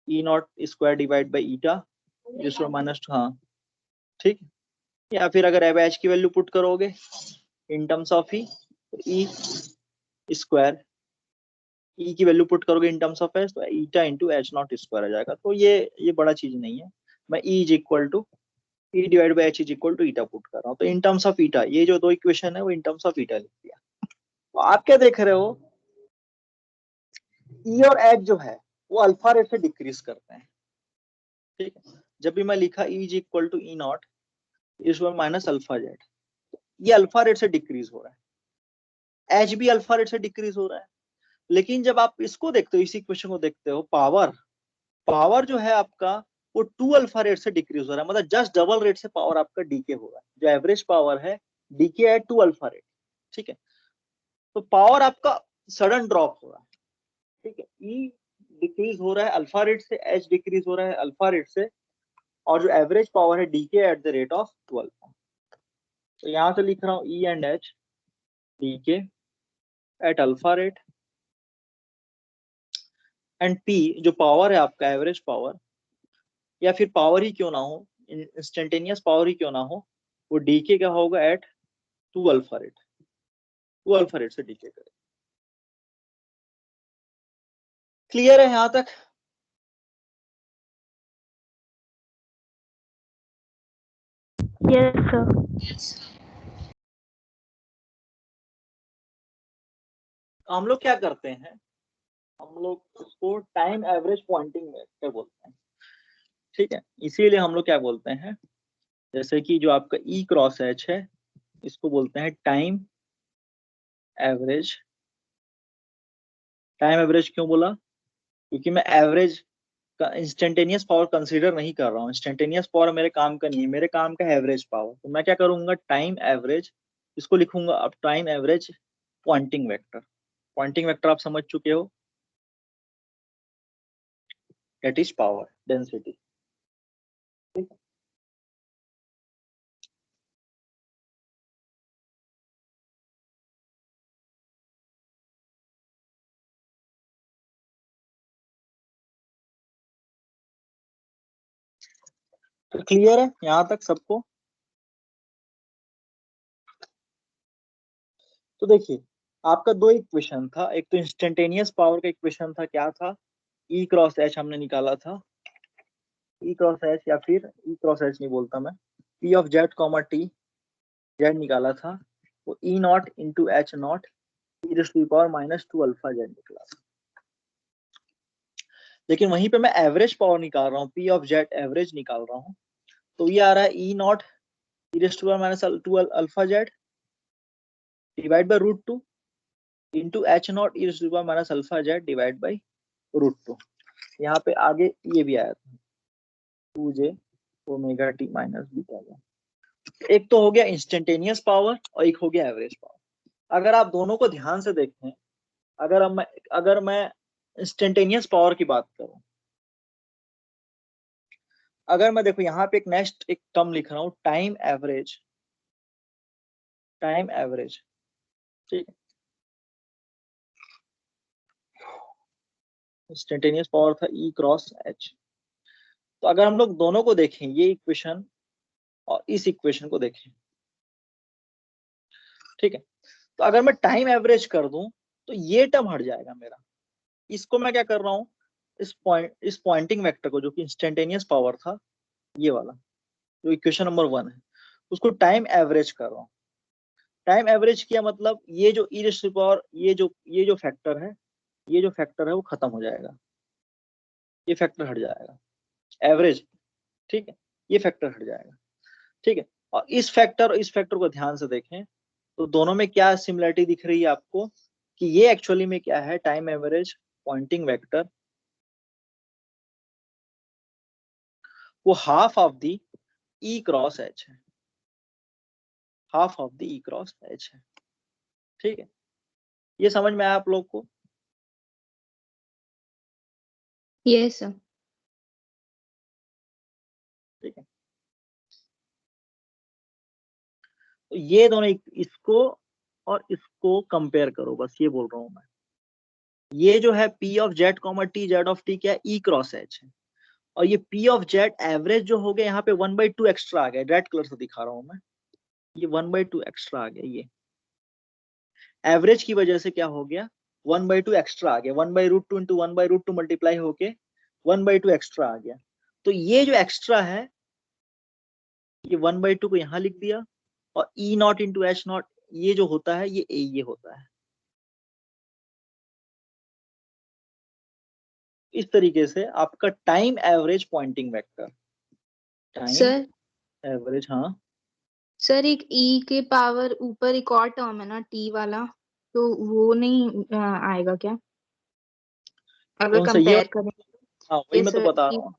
E not square divide by ईटा जिसको माइनस, हाँ ठीक। या फिर अगर अब एच की वैल्यू पुट करोगे इन टर्म्स ऑफ ई, तो ई स्क्वायर, ई की वैल्यू पुट करोगे इन टर्म्स ऑफ एच, तो eta into H not square आ जाएगा। तो ये बड़ा चीज नहीं है। मैं E is equal to E divide by H is equal to eta put कर रहा हूँ। तो इन टर्म्स ऑफ ईटा, ये जो दो इक्वेशन है वो इन टर्म्स ऑफ ईटा लिख दिया। तो आप क्या देख रहे हो, ई और एच जो है वो अल्फा रेट से डिक्रीज करते हैं। ठीक है, जब भी मैं लिखा E is equal to E naught is minus alpha Z, ये अल्फा रेट से डिक्रीज हो रहा है, एच भी अल्फा रेट से डिक्रीज हो रहा है। लेकिन जब आप इसको देखते हो, इस इक्वेशन को देखते हो, पावर जो है आपका वो 2 अल्फा रेट से डिक्रीज हो रहा है, मतलब जस्ट डबल रेट से पावर आपका डीके हो रहा है। जो एवरेज पावर है डीके है 2 अल्फा रेट, ठीक है। तो पावर आपका सडन ड्रॉप हो रहा है, ठीक है। ई डिक्रीज हो रहा है अल्फा रेट से, एच डिक्रीज हो रहा है अल्फा रेट से, और जो एवरेज पावर है decay at the rate of 2 alpha. तो यहां से लिख रहा हूं E and H decay at alpha rate, and P जो पावर है आपका एवरेज पावर, या फिर पावर ही क्यों ना हो, इंस्टेंटेनियस पावर ही क्यों ना हो, वो डीके का होगा at 2 alpha rate, 2 alpha rate से डीके करें। क्लियर है यहां तक? Yes, sir. हम लोग क्या करते हैं, हम लोग उसको टाइम एवरेज पॉइंटिंग वेक्टर बोलते हैं, ठीक है। इसीलिए हम लोग क्या बोलते हैं, जैसे कि जो आपका ई क्रॉस एच है, इसको बोलते हैं टाइम एवरेज। टाइम एवरेज क्यों बोला? क्योंकि मैं एवरेज का इंस्टेंटेनियस पावर कंसीडर नहीं कर रहा हूँ। इंस्टेंटेनियस पावर मेरे काम का नहीं है, मेरे काम का है एवरेज पावर। तो मैं क्या करूंगा, टाइम एवरेज, इसको लिखूंगा अब time average Poynting vector. Pointing vector आप समझ चुके हो, दैट इज पावर डेंसिटी, ठीक है। तो क्लियर है यहां तक सबको? तो देखिए, आपका दो इक्वेशन था, एक तो इंस्टेंटेनियस पावर का इक्वेशन था, क्या था, ई क्रॉस एच हमने निकाला था, ई क्रॉस एच, या फिर ई क्रॉस एच नहीं बोलता मैं, P of Z comma T, Z निकाला था, वो E not into H not E to the power minus 2 alpha Z निकला था। लेकिन वहीं पे मैं एवरेज पावर निकाल रहा हूँ, पी ऑफ जेड एवरेज निकाल रहा हूँ, तो ये आ रहा है E not E to the power minus 2 alpha Z divide by root 2 into H not E to the power minus alpha Z divide by root 2। यहाँ पे आगे ये भी आया था 2j omega T minus beta. एक तो हो गया इंस्टेंटेनियस पावर और एक हो गया एवरेज पावर। अगर आप दोनों को ध्यान से देखें, अगर मैं इंस्टेंटेनियस पावर की बात करूं, अगर मैं देखो यहाँ पे एक नेक्स्ट एक टर्म लिख रहा हूँ टाइम एवरेज, टाइम एवरेज, ठीक है। इंस्टेंटेनियस पावर था ई क्रॉस एच। तो अगर हम लोग दोनों को देखें, ये इक्वेशन और इस इक्वेशन को देखें, ठीक है, तो अगर मैं टाइम एवरेज कर दूं तो ये टर्म हट जाएगा मेरा। इसको मैं क्या कर रहा हूँ, इस पॉइंटिंग वेक्टर को जो कि इंस्टेंटेनियस पावर था, ये वाला जो इक्वेशन नंबर 1 है, उसको टाइम एवरेज कर रहा हूँ। टाइम एवरेज किया मतलब ये जो ई रेज़ टू पावर, ये जो फैक्टर है, ये जो फैक्टर है वो खत्म हो जाएगा, ये फैक्टर हट जाएगा एवरेज, ठीक है, ये फैक्टर हट जाएगा, ठीक है। और इस फैक्टर को ध्यान से देखें तो दोनों में क्या सिमिलरिटी दिख रही है आपको, कि ये एक्चुअली में क्या है, टाइम एवरेज पॉइंटिंग वेक्टर वो half of the E cross H है, half of the E cross H है, ठीक है। ये समझ में आया आप लोग को? Yes, sir. ठीक है। तो ये दोनों इसको और इसको कंपेयर करो, बस ये बोल रहा हूं मैं। ये जो है P of Z comma T, Z of T क्या है, ई क्रॉस एच है। और ये पी ऑफ जेड एवरेज जो हो गया, यहाँ पे 1/2 एक्स्ट्रा आ गया, रेड कलर से दिखा रहा हूं मैं, ये 1/2 एक्स्ट्रा आ गया। ये एवरेज की वजह से क्या हो गया, 1/2 एक्स्ट्रा आ गया, 1/√2 इंटू 1/√2 मल्टीप्लाई होके 1/2 एक्स्ट्रा आ गया। तो ये जो एक्स्ट्रा है, ये 1/2 को यहाँ लिख दिया, और ई नॉट इंटू एच नॉट ये जो होता है, ये होता है। इस तरीके से आपका time average Poynting vector, time Sir, average, हाँ सर एक ई के पावर ऊपर एक और टर्म है ना टी वाला, तो वो नहीं आएगा क्या अगर कौन सा ये? कंपेयर करें? हाँ वही मैं यस तो सर। बता रहा हूँ,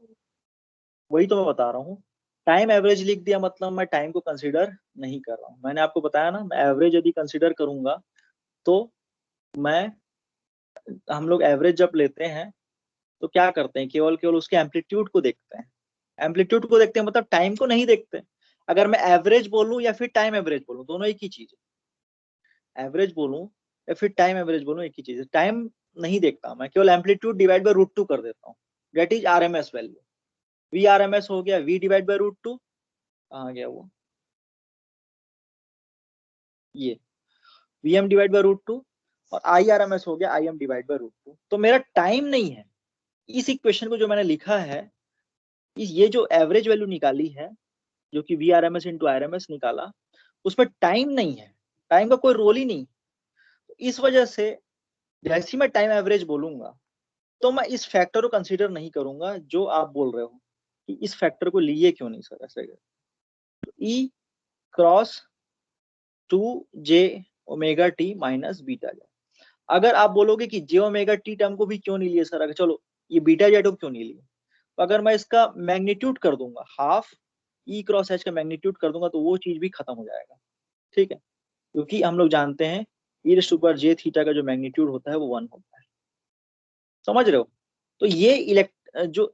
वही तो मैं बता रहा हूँ। टाइम एवरेज लिख दिया मतलब मैं टाइम को कंसीडर नहीं कर रहा हूँ। मैंने आपको बताया ना, मैं एवरेज यदि कंसीडर करूंगा तो मैं, हम लोग एवरेज जब लेते हैं तो क्या करते हैं, केवल केवल उसके एम्पलीट्यूड को देखते हैं। एम्पलीट्यूड को देखते हैं मतलब टाइम को नहीं देखते। अगर मैं एवरेज बोलूं या फिर टाइम एवरेज बोलूं, दोनों एक ही चीज है। एवरेज बोलूं या फिर टाइम एवरेज बोलूं, एक ही चीज है। टाइम नहीं देखता मैं, केवल amplitude divide by root two कर देता हूँ। That is RMS value. V RMS हो गया V divide by root two, कहाँ गया वो, ये VM divide by root two. और आई आर एम एस हो गया I M divide by root two. तो मेरा टाइम नहीं है इस इक्वेशन को जो मैंने लिखा है, ये जो एवरेज वैल्यू निकाली है, जो कि V R M S into R M S निकाला, उसमें टाइम नहीं है। टाइम का कोई रोल ही नहीं। तो इस वजह से जैसे ही मैं टाइम एवरेज बोलूंगा तो मैं इस फैक्टर को कंसीडर नहीं करूंगा जो आप बोल रहे हो कि इस फैक्टर को लिए क्यों नहीं सर ऐसे। तो E cross to J omega T minus beta Z. अगर आप बोलोगे कि जे ओमेगा टी टर्म को भी क्यों नहीं लिए सर, अगर चलो ये बीटा जेड को क्यों नहीं लिए, तो अगर मैं इसका मैग्नीट्यूड कर दूंगा हाफ, ई क्रॉस एच का मैग्नीट्यूड कर दूंगा, तो वो चीज भी खत्म हो जाएगा। ठीक है, क्योंकि हम लोग जानते हैं E raise to power J theta का जो मैग्नीट्यूड होता है वो 1 होता है। समझ रहे हो? तो ये जो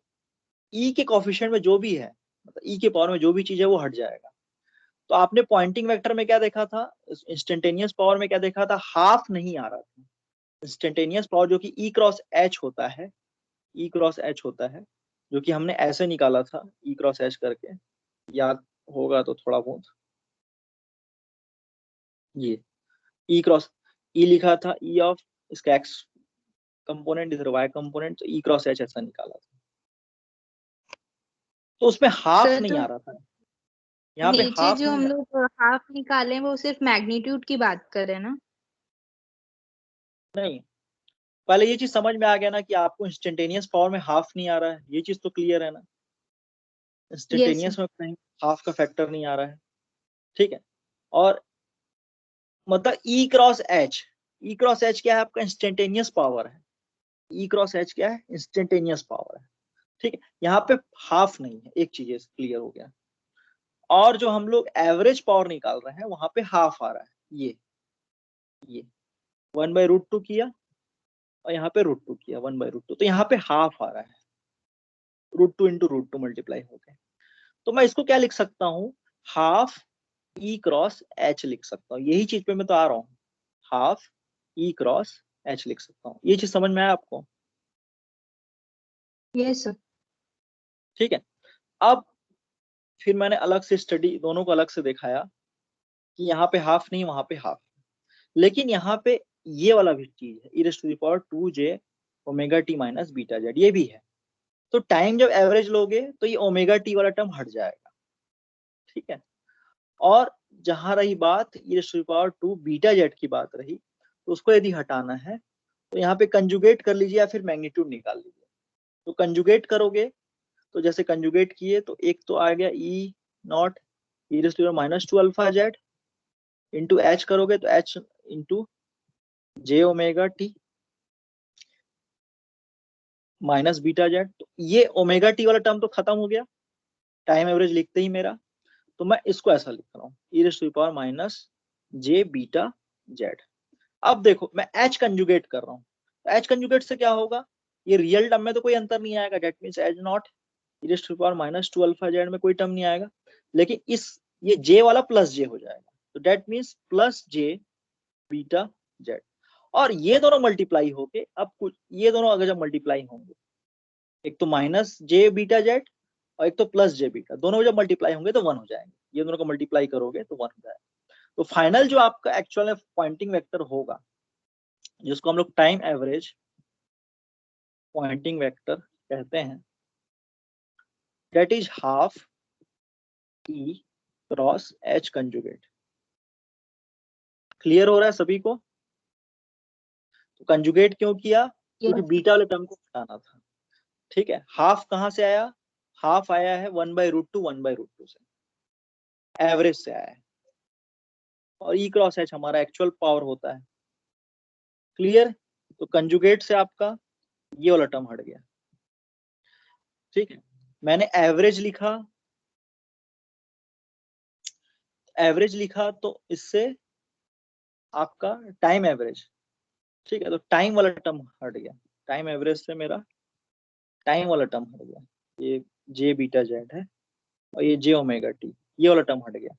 ई के कोफिशिएंट में जो भी है, मतलब ई के पावर में जो भी चीज है वो हट जाएगा। तो आपने पॉइंटिंग वेक्टर में क्या देखा था, इंस्टेंटेनियस पावर में क्या देखा था, हाफ नहीं आ रहा था। इंस्टेंटेनियस पावर जो कि ई क्रॉस एच होता है, ई क्रॉस एच होता है, जो कि हमने ऐसे निकाला था ई क्रॉस एच करके, याद होगा तो थोड़ा बहुत, ये ई क्रॉस, ई लिखा था ई ऑफ, इसका एक्स कंपोनेंट इधर वाई कंपोनेंट, तो ई क्रॉस एच ऐसा निकाला था। तो उसमें हाफ सर नहीं तो आ रहा था, यहाँ पे नीचे हाफ जो नहीं हम आ रहा। लोग हाफ निकाले हैं वो सिर्फ मैग्नीट्यूड की बात कर रहे हैं ना? नहीं, पहले ये चीज समझ में आ गया ना कि आपको इंस्टेंटेनियस पावर में हाफ नहीं आ रहा है, ये चीज तो क्लियर है ना। Yes sir. इंस्टेंटेनियस में कहीं हाफ का फैक्टर नहीं आ रहा है। ठीक है, और मतलब ई क्रॉस एच क्या है आपका, इंस्टेंटेनियस पावर है। ई क्रॉस एच क्या है, इंस्टेंटेनियस पावर है। ठीक है, यहाँ पे हाफ नहीं है, एक चीज क्लियर हो गया। और जो हम लोग एवरेज पावर निकाल रहे हैं वहां पे हाफ आ रहा है, ये 1/√2 किया और यहाँ पे √2 किया, 1/√2, तो यहाँ पे हाफ आ रहा है, √2 इंटू √2 मल्टीप्लाई हो गया। तो मैं इसको क्या लिख सकता हूँ, हाफ ई क्रॉस एच लिख सकता हूँ। यही चीज पे मैं तो आ रहा हूँ, हाफ ई क्रॉस एच लिख सकता हूँ। ये चीज समझ में आया आपको? Yes sir. ठीक है, अब फिर मैंने अलग से स्टडी दोनों को अलग से दिखाया कि यहाँ पे हाफ नहीं, वहां पे हाफ, लेकिन यहाँ पे ये वाला भी चीज है, e⁻²j omega T minus beta Z, ये भी है। तो टाइम जब एवरेज लोगे तो ये ओमेगा टी वाला टर्म हट जाएगा। ठीक है, और जहां रही बात e⁻² बीटा जेड की बात रही, तो उसको यदि हटाना है तो यहाँ पे कंजुगेट कर लीजिए या फिर मैग्नीट्यूड निकाल लीजिए। तो कंजुगेट करोगे, तो जैसे कंजुगेट किए तो एक तो आ गया E not e⁻² alpha Z, into H करोगे तो H into J omega T minus beta Z. तो ये ओमेगा टी वाला टर्म तो खत्म हो गया टाइम एवरेज लिखते ही मेरा। तो मैं इसको ऐसा लिख रहा हूँ e⁻जे बीटा जेड। अब देखो मैं एच कंजुगेट कर रहा हूँ, तो एच कंजुगेट से क्या होगा, ये रियल टर्म में तो कोई अंतर नहीं आएगा, that means H not e⁻² alpha Z में कोई टर्म नहीं आएगा, लेकिन इस ये जे वाला प्लस जे हो जाएगा, तो that means plus J beta Z. और ये दोनों मल्टीप्लाई होके अब कुछ, ये दोनों अगर जब मल्टीप्लाई होंगे, एक तो माइनस जे बीटा जेड और एक तो प्लस जे बीटा, दोनों जब मल्टीप्लाई होंगे तो 1 हो जाएंगे। ये दोनों को मल्टीप्लाई करोगे तो 1 हो जाएगा। तो फाइनल जो आपका एक्चुअल में पॉइंटिंग वेक्टर होगा, जिसको हम लोग टाइम एवरेज पॉइंटिंग वेक्टर कहते हैं, that is half E cross H conjugate. Clear हो रहा है सभी को? तो कंजुगेट क्यों किया, क्योंकि यस। बीटा वाले टर्म को हटाना था। ठीक है, हाफ कहां से आया, हाफ आया है 1/√2 1/√2 से, एवरेज से आया है। और ई क्रॉस एच हमारा एक्चुअल पावर होता है। क्लियर? तो कंजुगेट से आपका ये वाला टर्म हट गया। ठीक है, मैंने एवरेज लिखा तो इससे आपका टाइम एवरेज, ठीक है, तो टाइम वाला टर्म हट गया। टाइम एवरेज से मेरा टाइम वाला टर्म हट गया। ये जे बीटा जेड है और ये जे ओमेगा टी, ये वाला टर्म हट गया।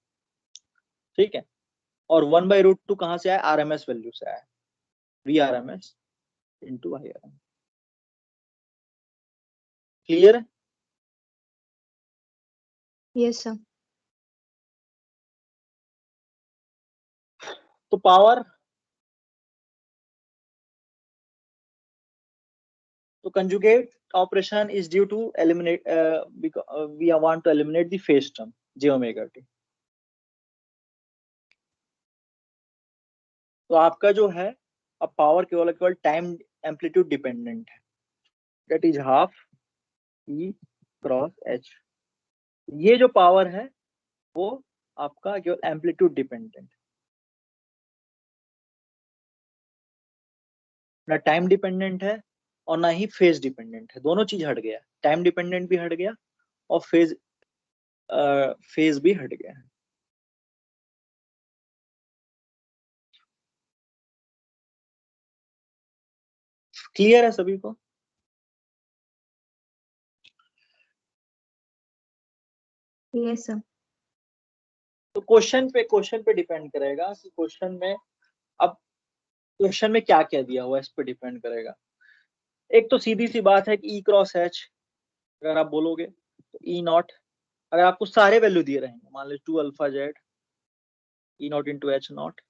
ठीक है, और 1/√2 कहाँ से आया? आरएमएस वैल्यू से आया, V R M S into I R M. Clear है? Yes sir. तो पावर, तो conjugate operation is due to eliminate because we want to eliminate the phase term j omega t। तो आपका जो है अब पावर केवल टाइम एम्पलीट्यूड डिपेंडेंट है, that is half E cross H. ये जो पावर है वो आपका केवल एम्पलीट्यूड डिपेंडेंट, ना टाइम डिपेंडेंट है और ना ही फेज डिपेंडेंट है। दोनों चीज हट गया, टाइम डिपेंडेंट भी हट गया और फेज भी हट गया। क्लियर है सभी को? Yes sir. तो क्वेश्चन पे डिपेंड करेगा कि क्वेश्चन में, अब क्वेश्चन में क्या क्या दिया हुआ है इस पे डिपेंड करेगा। एक तो सीधी सी बात है कि ई क्रॉस एच अगर आप बोलोगे तो ई नॉट, अगर आपको सारे वैल्यू दिए रहेंगे, मान लीजिए 2 alpha Z E not into H not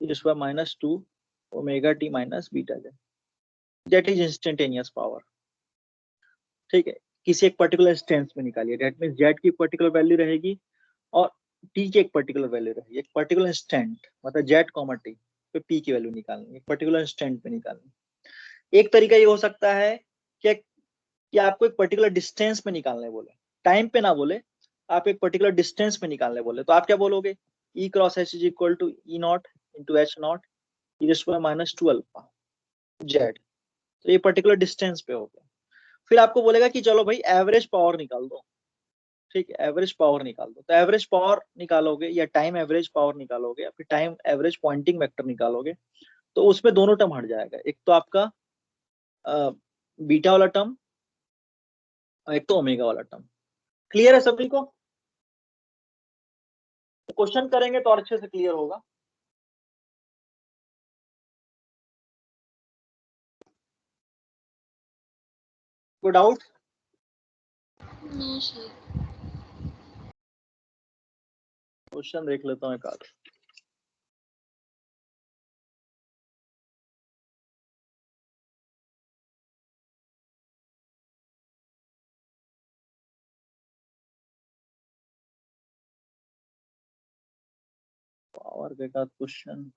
-2 omega T minus beta Z, that is instantaneous power. ठीक है, किसी एक पर्टिकुलर इंस्टेंस में निकालिए, दैट मीन जेड की पर्टिकुलर वैल्यू रहेगी और टी की एक पर्टिकुलर वैल्यू रहेगी। एक पर्टिकुलर इंस्टेंट मतलब जेड कॉमा टी पे पी की वैल्यू निकालनी, एक पर्टिकुलर इंस्टेंट पे निकालनी। एक तरीका ये हो सकता है कि आपको एक पर्टिकुलर डिस्टेंस में निकालने बोले, टाइम पे ना बोले, आप एक पर्टिकुलर डिस्टेंस में निकालने बोले, तो आप क्या बोलोगे? E cross H is equal to E not into H not -2 alpha Z. तो ये पर्टिकुलर डिस्टेंस पे हो गया। फिर आपको बोलेगा कि चलो भाई एवरेज पावर निकाल दो। ठीक है, एवरेज पावर निकाल दो। तो एवरेज पावर निकालोगे या टाइम एवरेज पावर निकालोगे या फिर टाइम एवरेज पॉइंटिंग वेक्टर निकालोगे, तो उसमें दोनों टर्म हट जाएगा। एक तो आपका बीटा वाला टर्म और एक तो ओमेगा वाला टर्म। क्लियर है सभी को? क्वेश्चन करेंगे तो और अच्छे से क्लियर होगा। कोई डाउट? No sir. क्वेश्चन देख लेता हूँ एक आध। पावर के का क्वेश्चन,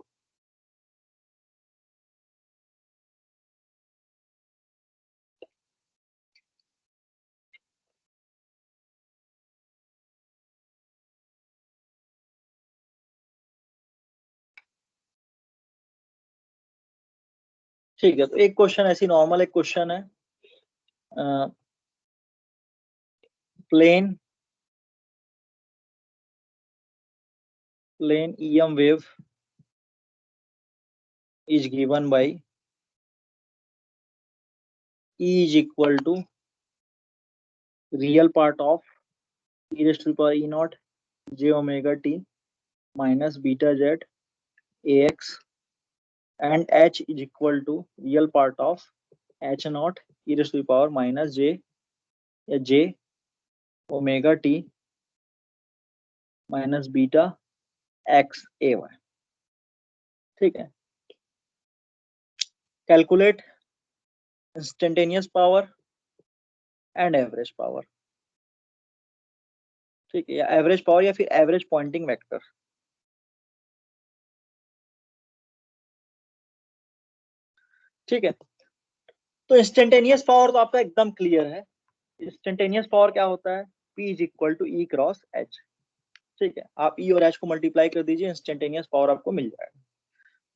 ठीक है। तो एक क्वेश्चन ऐसी नॉर्मल एक क्वेश्चन है, plane EM wave is given by E is equal to real part of e raised to the power E naught j omega t minus beta z ax and h is equal to real part of h naught e raised to the power minus j omega t minus beta x ay। ठीक है, calculate instantaneous power and average power. ठीक है, या average power या फिर average Poynting vector. ठीक है, तो इंस्टेंटेनियस पावर तो आपका एकदम क्लियर है। इंस्टेंटेनियस पावर क्या होता है? P is equal to E cross H. ठीक है, आप ई और एच को मल्टीप्लाई कर दीजिए, इंस्टेंटेनियस पावर आपको मिल जाएगा।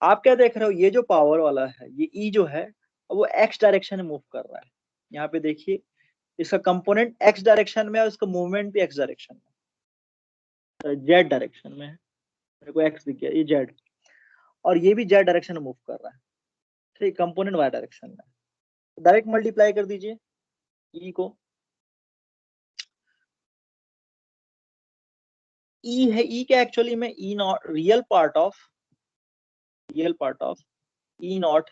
आप क्या देख रहे हो, ये जो पावर वाला है, ये ई जो है वो एक्स डायरेक्शन में मूव कर रहा है। यहाँ पे देखिए इसका कंपोनेंट एक्स डायरेक्शन में और इसका मूवमेंट भी एक्स डायरेक्शन में, जेड डायरेक्शन में है। मेरे को एक्स दिख गया, ये जेड, और ये भी जेड डायरेक्शन में मूव कर रहा है। ठीक, कंपोनेंट वाई डायरेक्शन में। डायरेक्ट मल्टीप्लाई कर दीजिए ई को। ई है, ई क्या एक्चुअली में, E not real part of E not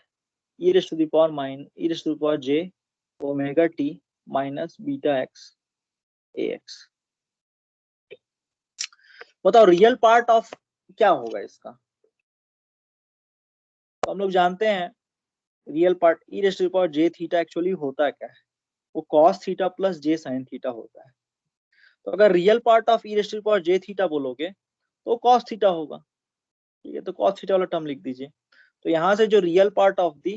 e raised to the power e raised to the power j omega t minus beta x ax। बताओ रियल पार्ट ऑफ क्या होगा इसका। तो हम लोग जानते हैं real part e raised to the power j theta actually होता क्या है, वो cos theta plus j sin theta होता है। तो अगर real part of e raised to the power j theta बोलोगे तो cos थीटा होगा। ठीक है, तो cos थीटा वाला टर्म लिख दीजिए। तो यहाँ से जो real part of the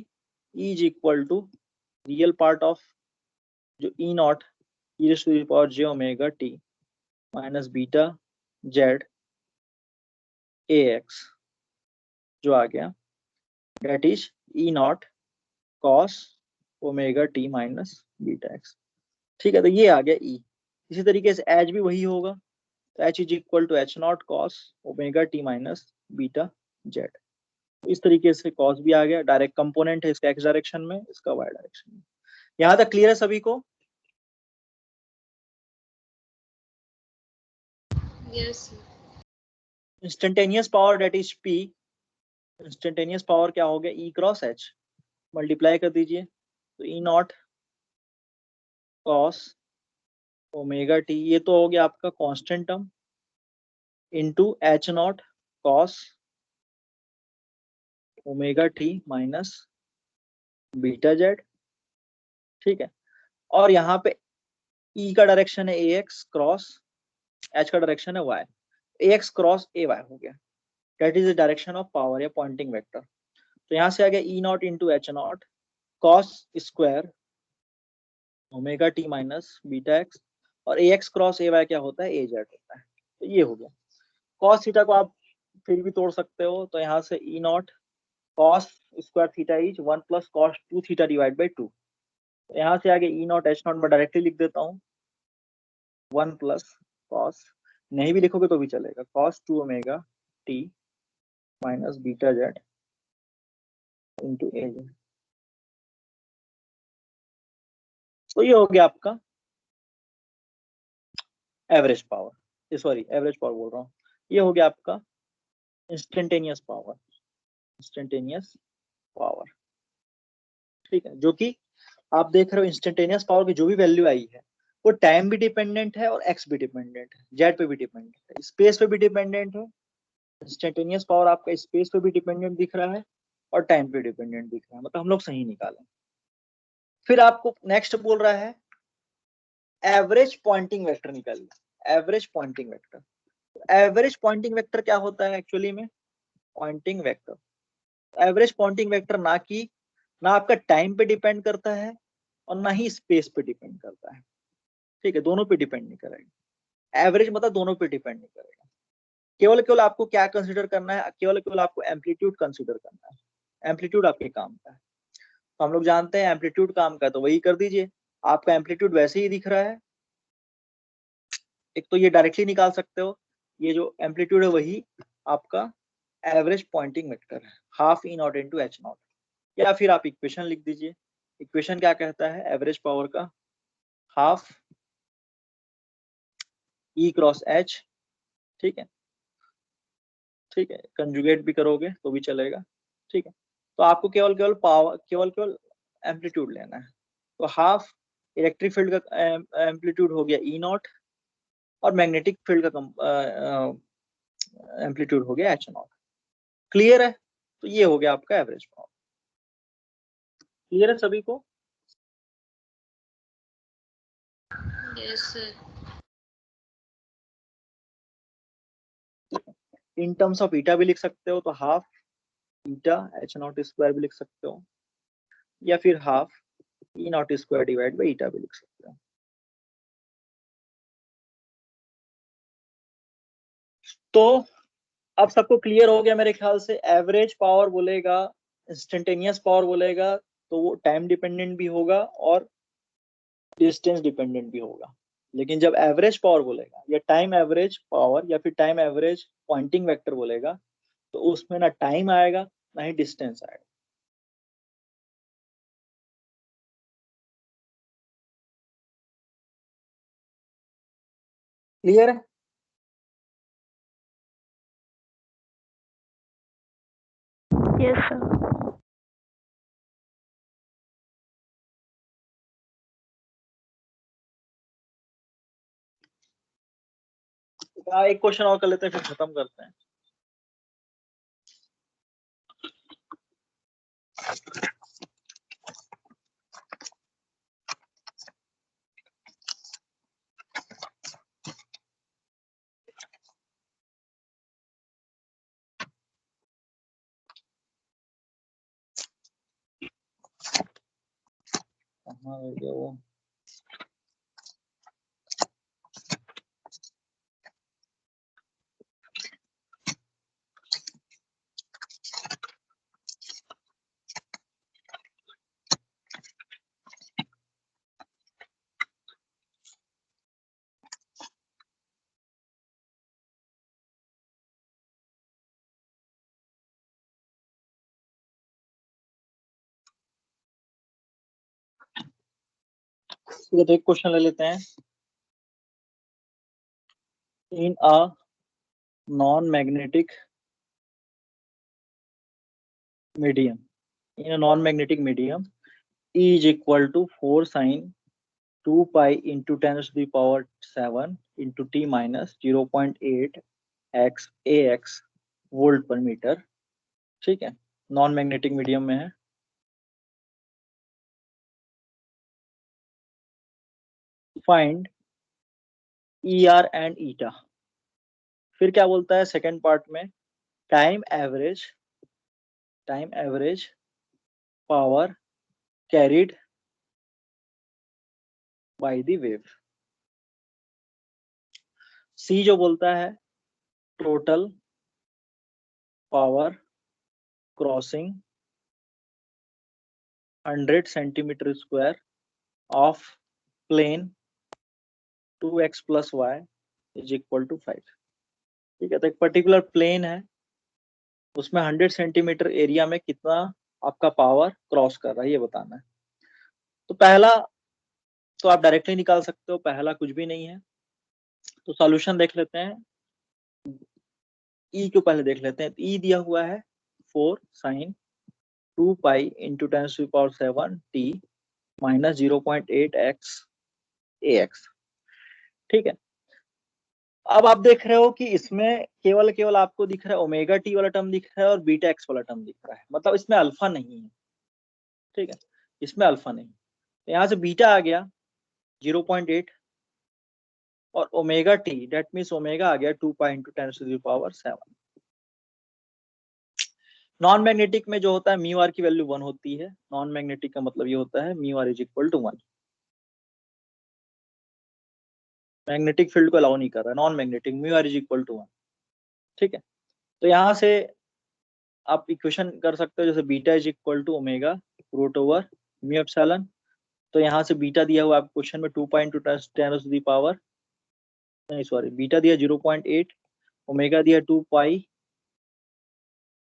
e is equal to real part of जो E not e raised to the power j omega t minus beta Z ax जो आ गया, that is E not cos omega T minus beta X. ठीक है, तो ये आ गया ई। इसी तरीके से एच भी वही होगा, तो H is equal to H not cos omega T minus beta Z. इस तरीके से कॉस भी आ गया, डायरेक्ट कंपोनेंट है इसका एक्स डायरेक्शन में, इसका वाई डायरेक्शन में। यहाँ तक क्लियर है सभी को? Yes. Instantaneous power that is P, instantaneous power क्या हो गया, ई क्रॉस एच, मल्टीप्लाई कर दीजिए। तो E not cos omega T, ये तो हो गया आपका constant term, into H not cos omega T minus beta Z. ठीक है, और यहाँ पे ई का डायरेक्शन है ए एक्स क्रॉस, एच का डायरेक्शन है Y, A X cross A Y हो गया, that is the direction of power या पॉइंटिंग वेक्टर। तो यहाँ से आ गया E not into H not cos square omega T minus beta x, और ए एक्स क्रॉस ए वाई क्या होता है, ए जेड होता है। तो ये हो गया। कॉस थीटा को आप फिर भी तोड़ सकते हो, तो यहाँ से E not cos square theta is 1 plus cos 2 theta divide by 2। तो यहाँ से आगे ई नॉट एच नॉट मैं डायरेक्टली लिख देता हूँ, 1 प्लस कॉस, नहीं भी लिखोगे तो भी चलेगा, cos 2 omega T minus beta Z into A Z. तो ये हो गया आपका average power, sorry average power बोल रहा हूँ, ये हो गया आपका इंस्टेंटेनियस पावर, इंस्टेंटेनियस पावर। ठीक है, जो कि आप देख रहे हो इंस्टेंटेनियस पावर की जो भी वैल्यू आई है वो टाइम भी डिपेंडेंट है और एक्स भी डिपेंडेंट है, जेड पे भी डिपेंडेंट है, स्पेस पे भी डिपेंडेंट है। इंस्टेंटेनियस पावर आपका स्पेस पे भी डिपेंडेंट दिख रहा है और टाइम पे डिपेंडेंट दिख रहा है, मतलब हम लोग सही निकालें। फिर आपको नेक्स्ट बोल रहा है एवरेज पॉइंटिंग वेक्टर निकालिए, average Poynting vector. Average Poynting vector क्या होता है एक्चुअली में, pointing vector, average Poynting vector ना आपका टाइम पे डिपेंड करता है और ना ही स्पेस पे डिपेंड करता है। ठीक है, दोनों पे डिपेंड नहीं करेगा, एवरेज मतलब दोनों पे डिपेंड नहीं करेगा। केवल केवल आपको क्या कंसीडर करना है, केवल केवल आपको एम्पलीट्यूड कंसीडर करना है, एम्पलीट्यूड आपके काम का है। तो हम लोग जानते हैं एम्पलीट्यूड काम का है, तो वही कर दीजिए। आपका एम्पलीट्यूड वैसे ही दिख रहा है, एक तो ये डायरेक्टली निकाल सकते हो, ये जो एम्पलीट्यूड है वही आपका एवरेज पॉइंटिंग वेक्टर है, half E not into H not. या फिर आप इक्वेशन लिख दीजिए, इक्वेशन क्या कहता है, एवरेज पावर का हाफ ई क्रॉस एच। ठीक है, ठीक है, कंजुगेट भी करोगे तो भी चलेगा। ठीक है, तो आपको केवल केवल पावर, केवल केवल एम्पलीट्यूड लेना है। तो हाफ इलेक्ट्रिक फील्ड का एम्पलीट्यूड हो गया ई नॉट, और मैग्नेटिक फील्ड का एम्पलीट्यूड हो गया एच नॉट। क्लियर है? तो ये हो गया आपका एवरेज पावर। क्लियर है सभी को? Yes sir. In terms of eta भी लिख सकते हो, तो half eta H not square भी लिख सकते हो, या फिर half E not square divide by ईटा भी लिख सकते हो। तो अब सबको क्लियर हो गया मेरे ख्याल से। एवरेज पावर बोलेगा, इंस्टेंटेनियस पावर बोलेगा, तो वो टाइम डिपेंडेंट भी होगा और डिस्टेंस डिपेंडेंट भी होगा। लेकिन जब एवरेज पावर बोलेगा या टाइम एवरेज पावर या फिर टाइम एवरेज पॉइंटिंग वेक्टर बोलेगा, तो उसमें ना टाइम आएगा ना ही डिस्टेंस आएगा। क्लियर है? Yes sir. एक क्वेश्चन और कर लेते हैं, फिर खत्म करते हैं। कहाँ रह गया वो? ठीक है, तो एक क्वेश्चन ले लेते हैं। In a non magnetic medium, in a non magnetic medium, E is equal to 4 sin 2 pi into 10 to the power 7 into t minus 0.8 x ax volt per metre. ठीक है, नॉन मैग्नेटिक मीडियम में है। Find E R and eta. फिर क्या बोलता है second part में? Time average power carried by the wave. C जो बोलता है total power crossing 100 centimetre square of plane 2x plus y is equal to 5। ठीक है, तो एक पर्टिकुलर प्लेन है, उसमें 100 सेंटीमीटर एरिया में कितना आपका पावर क्रॉस कर रहा है ये बताना है। तो पहला तो आप डायरेक्टली निकाल सकते हो, पहला कुछ भी नहीं है। तो सॉल्यूशन देख लेते हैं। ई को पहले देख लेते हैं। ई दिया हुआ है 4 sine 2 pi into 10 to power 7 T minus 0.8 X A X. ठीक है, अब आप देख रहे हो कि इसमें केवल आपको दिख रहा है ओमेगा टी वाला टर्म दिख रहा है और बीटा एक्स वाला टर्म दिख रहा है, मतलब इसमें अल्फा नहीं है। ठीक है, इसमें अल्फा नहीं, तो यहाँ से बीटा आ गया 0.8 और omega T that means omega आ गया 2 pi into 10 to the power 7। Non magnetic में जो होता है म्यू आर की वैल्यू 1 होती है। नॉन मैग्नेटिक का मतलब ये होता है mu R is equal to 1। Magnetic field को अलाउ नहीं कर रहा है, non magnetic mu R is equal to 1। ठीक है, तो यहाँ से आप इक्वेशन कर सकते हो जैसे beta is equal to omega root over mu epsilon. तो यहाँ से बीटा दिया हुआ आपको क्वेश्चन में 2 pi into 10 to the power, नहीं सॉरी, बीटा दिया 0.8, ओमेगा दिया 2 pi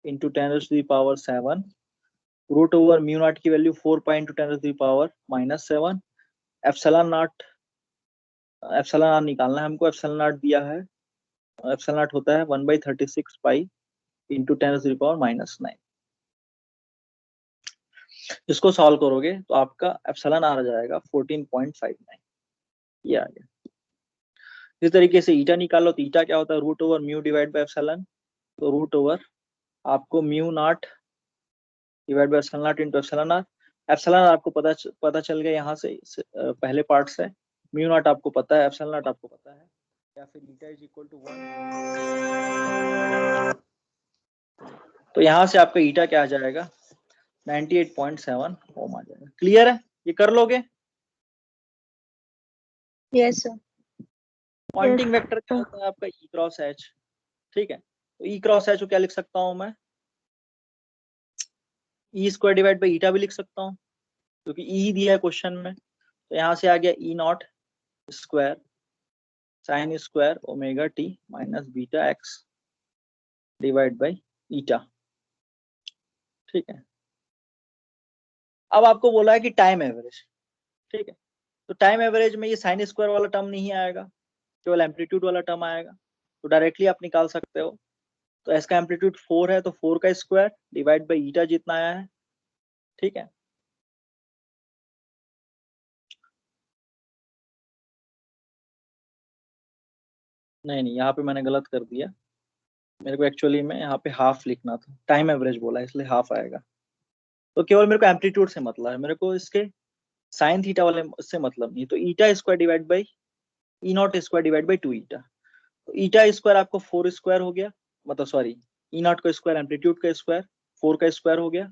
into 10 to the power 7, root over mu not की value 4 pi into 10 to the power -7, epsilon not, epsilon not निकालना है हमको। एप्सिलॉन नॉट दिया है, एप्सिलॉन नॉट होता है 1/36 pi into 10 to the power -9। इसको सॉल्व करोगे तो आपका एप्सिलॉन आ जाएगा 14.59, ये आ गया। इस तरीके से ईटा निकालो, तो ईटा क्या होता है root over mu divide by epsilon. तो रूट ओवर आपको mu not divide by epsilon not into epsilon R. Epsilon आपको पता चल गया यहाँ से पहले पार्ट से। म्यू नॉट आपको पता है, एप्सिलॉन नॉट आपको पता है, या फिर ईटा इज इक्वल टू 1। तो यहाँ से आपका ईटा क्या आ जाएगा 98.7 ओम आ जाएगा। क्लियर है? ये कर लोगे? Yes sir. पॉइंटिंग वेक्टर क्या होता है आपका ई क्रॉस एच। ठीक है, तो ई क्रॉस एच को क्या लिख सकता हूं मैं, ई स्क्वायर डिवाइड बाई ईटा भी लिख सकता हूँ, क्योंकि ई दिया है क्वेश्चन में। तो यहाँ से आ गया E not square sine square omega T minus beta X divide by eta. ठीक है, अब आपको बोला है कि टाइम एवरेज। ठीक है, तो टाइम एवरेज में ये साइन स्क्वायर वाला टर्म नहीं आएगा, केवल एम्पलीट्यूड वाला टर्म आएगा, तो डायरेक्टली आप निकाल सकते हो। तो इसका एम्पलीट्यूड 4 है, तो 4 का स्क्वायर डिवाइड बाई ईटा जितना आया है। ठीक है, नहीं नहीं, यहाँ पे मैंने गलत कर दिया, मेरे को एक्चुअली में यहाँ पे हाफ लिखना था, टाइम एवरेज बोला इसलिए हाफ आएगा। तो केवल मेरे को एम्पलीट्यूड से मतलब है, मेरे को इसके साइन थीटा वाले से मतलब नहीं। तो eta square divide by E not square divide by 2 eta. तो ईटा स्क्वायर आपको 4 स्क्वायर हो गया, मतलब सॉरी ई नॉट का स्क्वायर एम्पलीट्यूड का स्क्वायर 4 का स्क्वायर हो गया,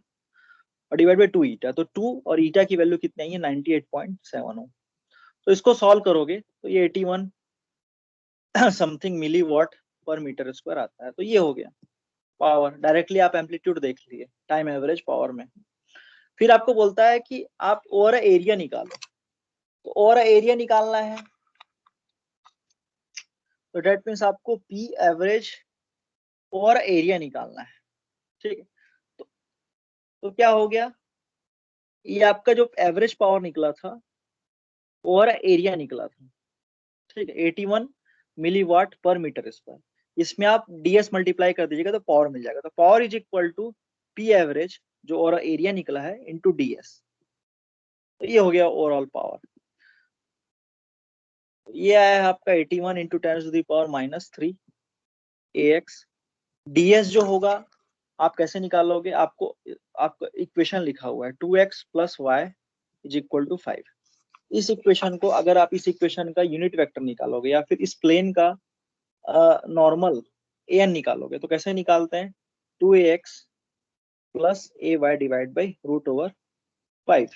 और डिवाइड बाई 2 ईटा। तो 2 और ईटा की वैल्यू कितनी आई है, 98.7 हो। तो इसको सॉल्व करोगे तो ये 81 समथिंग मिली वॉट पर मीटर स्क्वायर आता है। तो ये हो गया पावर, डायरेक्टली आप एम्पलीट्यूड देख लिए टाइम एवरेज पावर में। फिर आपको बोलता है कि आप ओवर एरिया निकालो, तो ओवर एरिया निकालना है, तो डेट मीन्स आपको पी एवरेज ओवर एरिया निकालना है। ठीक है, तो क्या हो गया, ये आपका जो एवरेज पावर निकला था ओवर एरिया निकला था। ठीक है, 81 मिली वाट पर मीटर स्क्वायर, इसमें आप ds मल्टीप्लाई कर दीजिएगा तो पावर मिल जाएगा। तो power is equal to P average जो ओवर एरिया निकला है इनटू ds। तो ये हो गया ओवरऑल पावर। ये आया है आपका 81 इंटू 10⁻³ ax। ds जो होगा आप कैसे निकालोगे, आपको इक्वेशन लिखा हुआ है 2x + y = 5। इस इक्वेशन को अगर आप इस इक्वेशन का यूनिट वेक्टर निकालोगे या फिर इस प्लेन का नॉर्मल an निकालोगे, तो कैसे निकालते हैं, 2ax + ay डिवाइड बाई √5।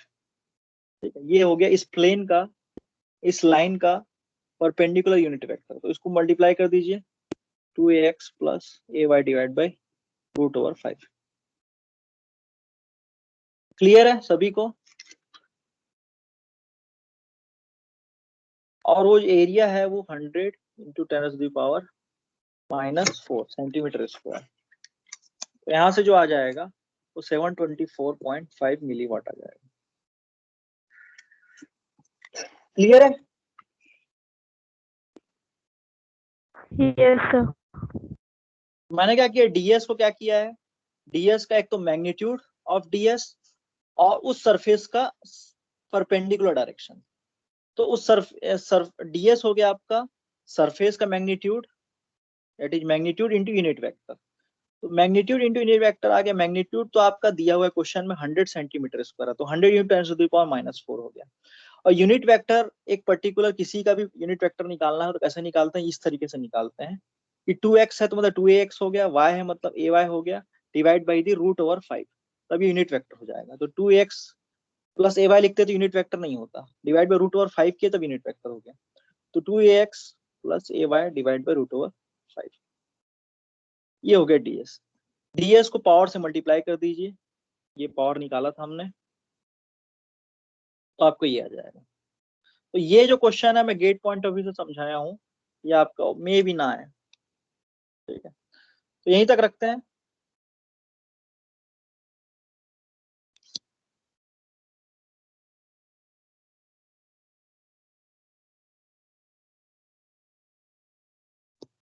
ठीक है, ये हो गया इस प्लेन का, इस लाइन का परपेंडिकुलर यूनिट वेक्टर। तो इसको मल्टीप्लाई कर दीजिए, 2ax + ay divide by √5। Clear है सभी को। और वो एरिया है वो 100 इंटू 10⁻⁻4 सेंटीमीटर स्क्वायर। तो यहाँ से जो आ जाएगा वो 724.5 मिलीवाट आ जाएगा। क्लियर है। Yes, sir. मैंने क्या किया, ds को क्या किया है, ds का एक तो मैग्नीट्यूड ऑफ ds और उस सरफेस का परपेंडिकुलर डायरेक्शन। तो उस ds हो गया आपका सरफेस का magnitude, that is magnitude into unit vector. तो मैग्नीट्यूड इंटू यूनिट वेक्टर आ गया। मैग्नीट्यूड तो आपका दिया हुआ है क्वेश्चन में 100 सेंटीमीटर स्क्वायर है, तो 100 इंटू 10⁻⁻4 हो गया। और यूनिट वेक्टर एक पर्टिकुलर किसी का भी यूनिट वेक्टर निकालना है तो कैसे निकालते हैं, इस तरीके से निकालते हैं कि 2x है तो मतलब 2ax हो गया, y है मतलब ay हो गया, डिवाइड बाई दी √5, तभी यूनिट वेक्टर हो जाएगा। तो 2x + ay लिखते तो यूनिट वेक्टर नहीं होता, डिवाइड बाई √5 किया तब यूनिट वेक्टर हो गया। तो 2ax + ay डिवाइड बाई √5, ये हो गया ds। ds को पावर से मल्टीप्लाई कर दीजिए, ये पावर निकाला था हमने, तो आपको ये आ जाएगा। तो ये जो क्वेश्चन है मैं गेट पॉइंट ऑफ व्यू से समझाया हूँ, ये आपका मे भी ना है। ठीक है, तो यहीं तक रखते हैं।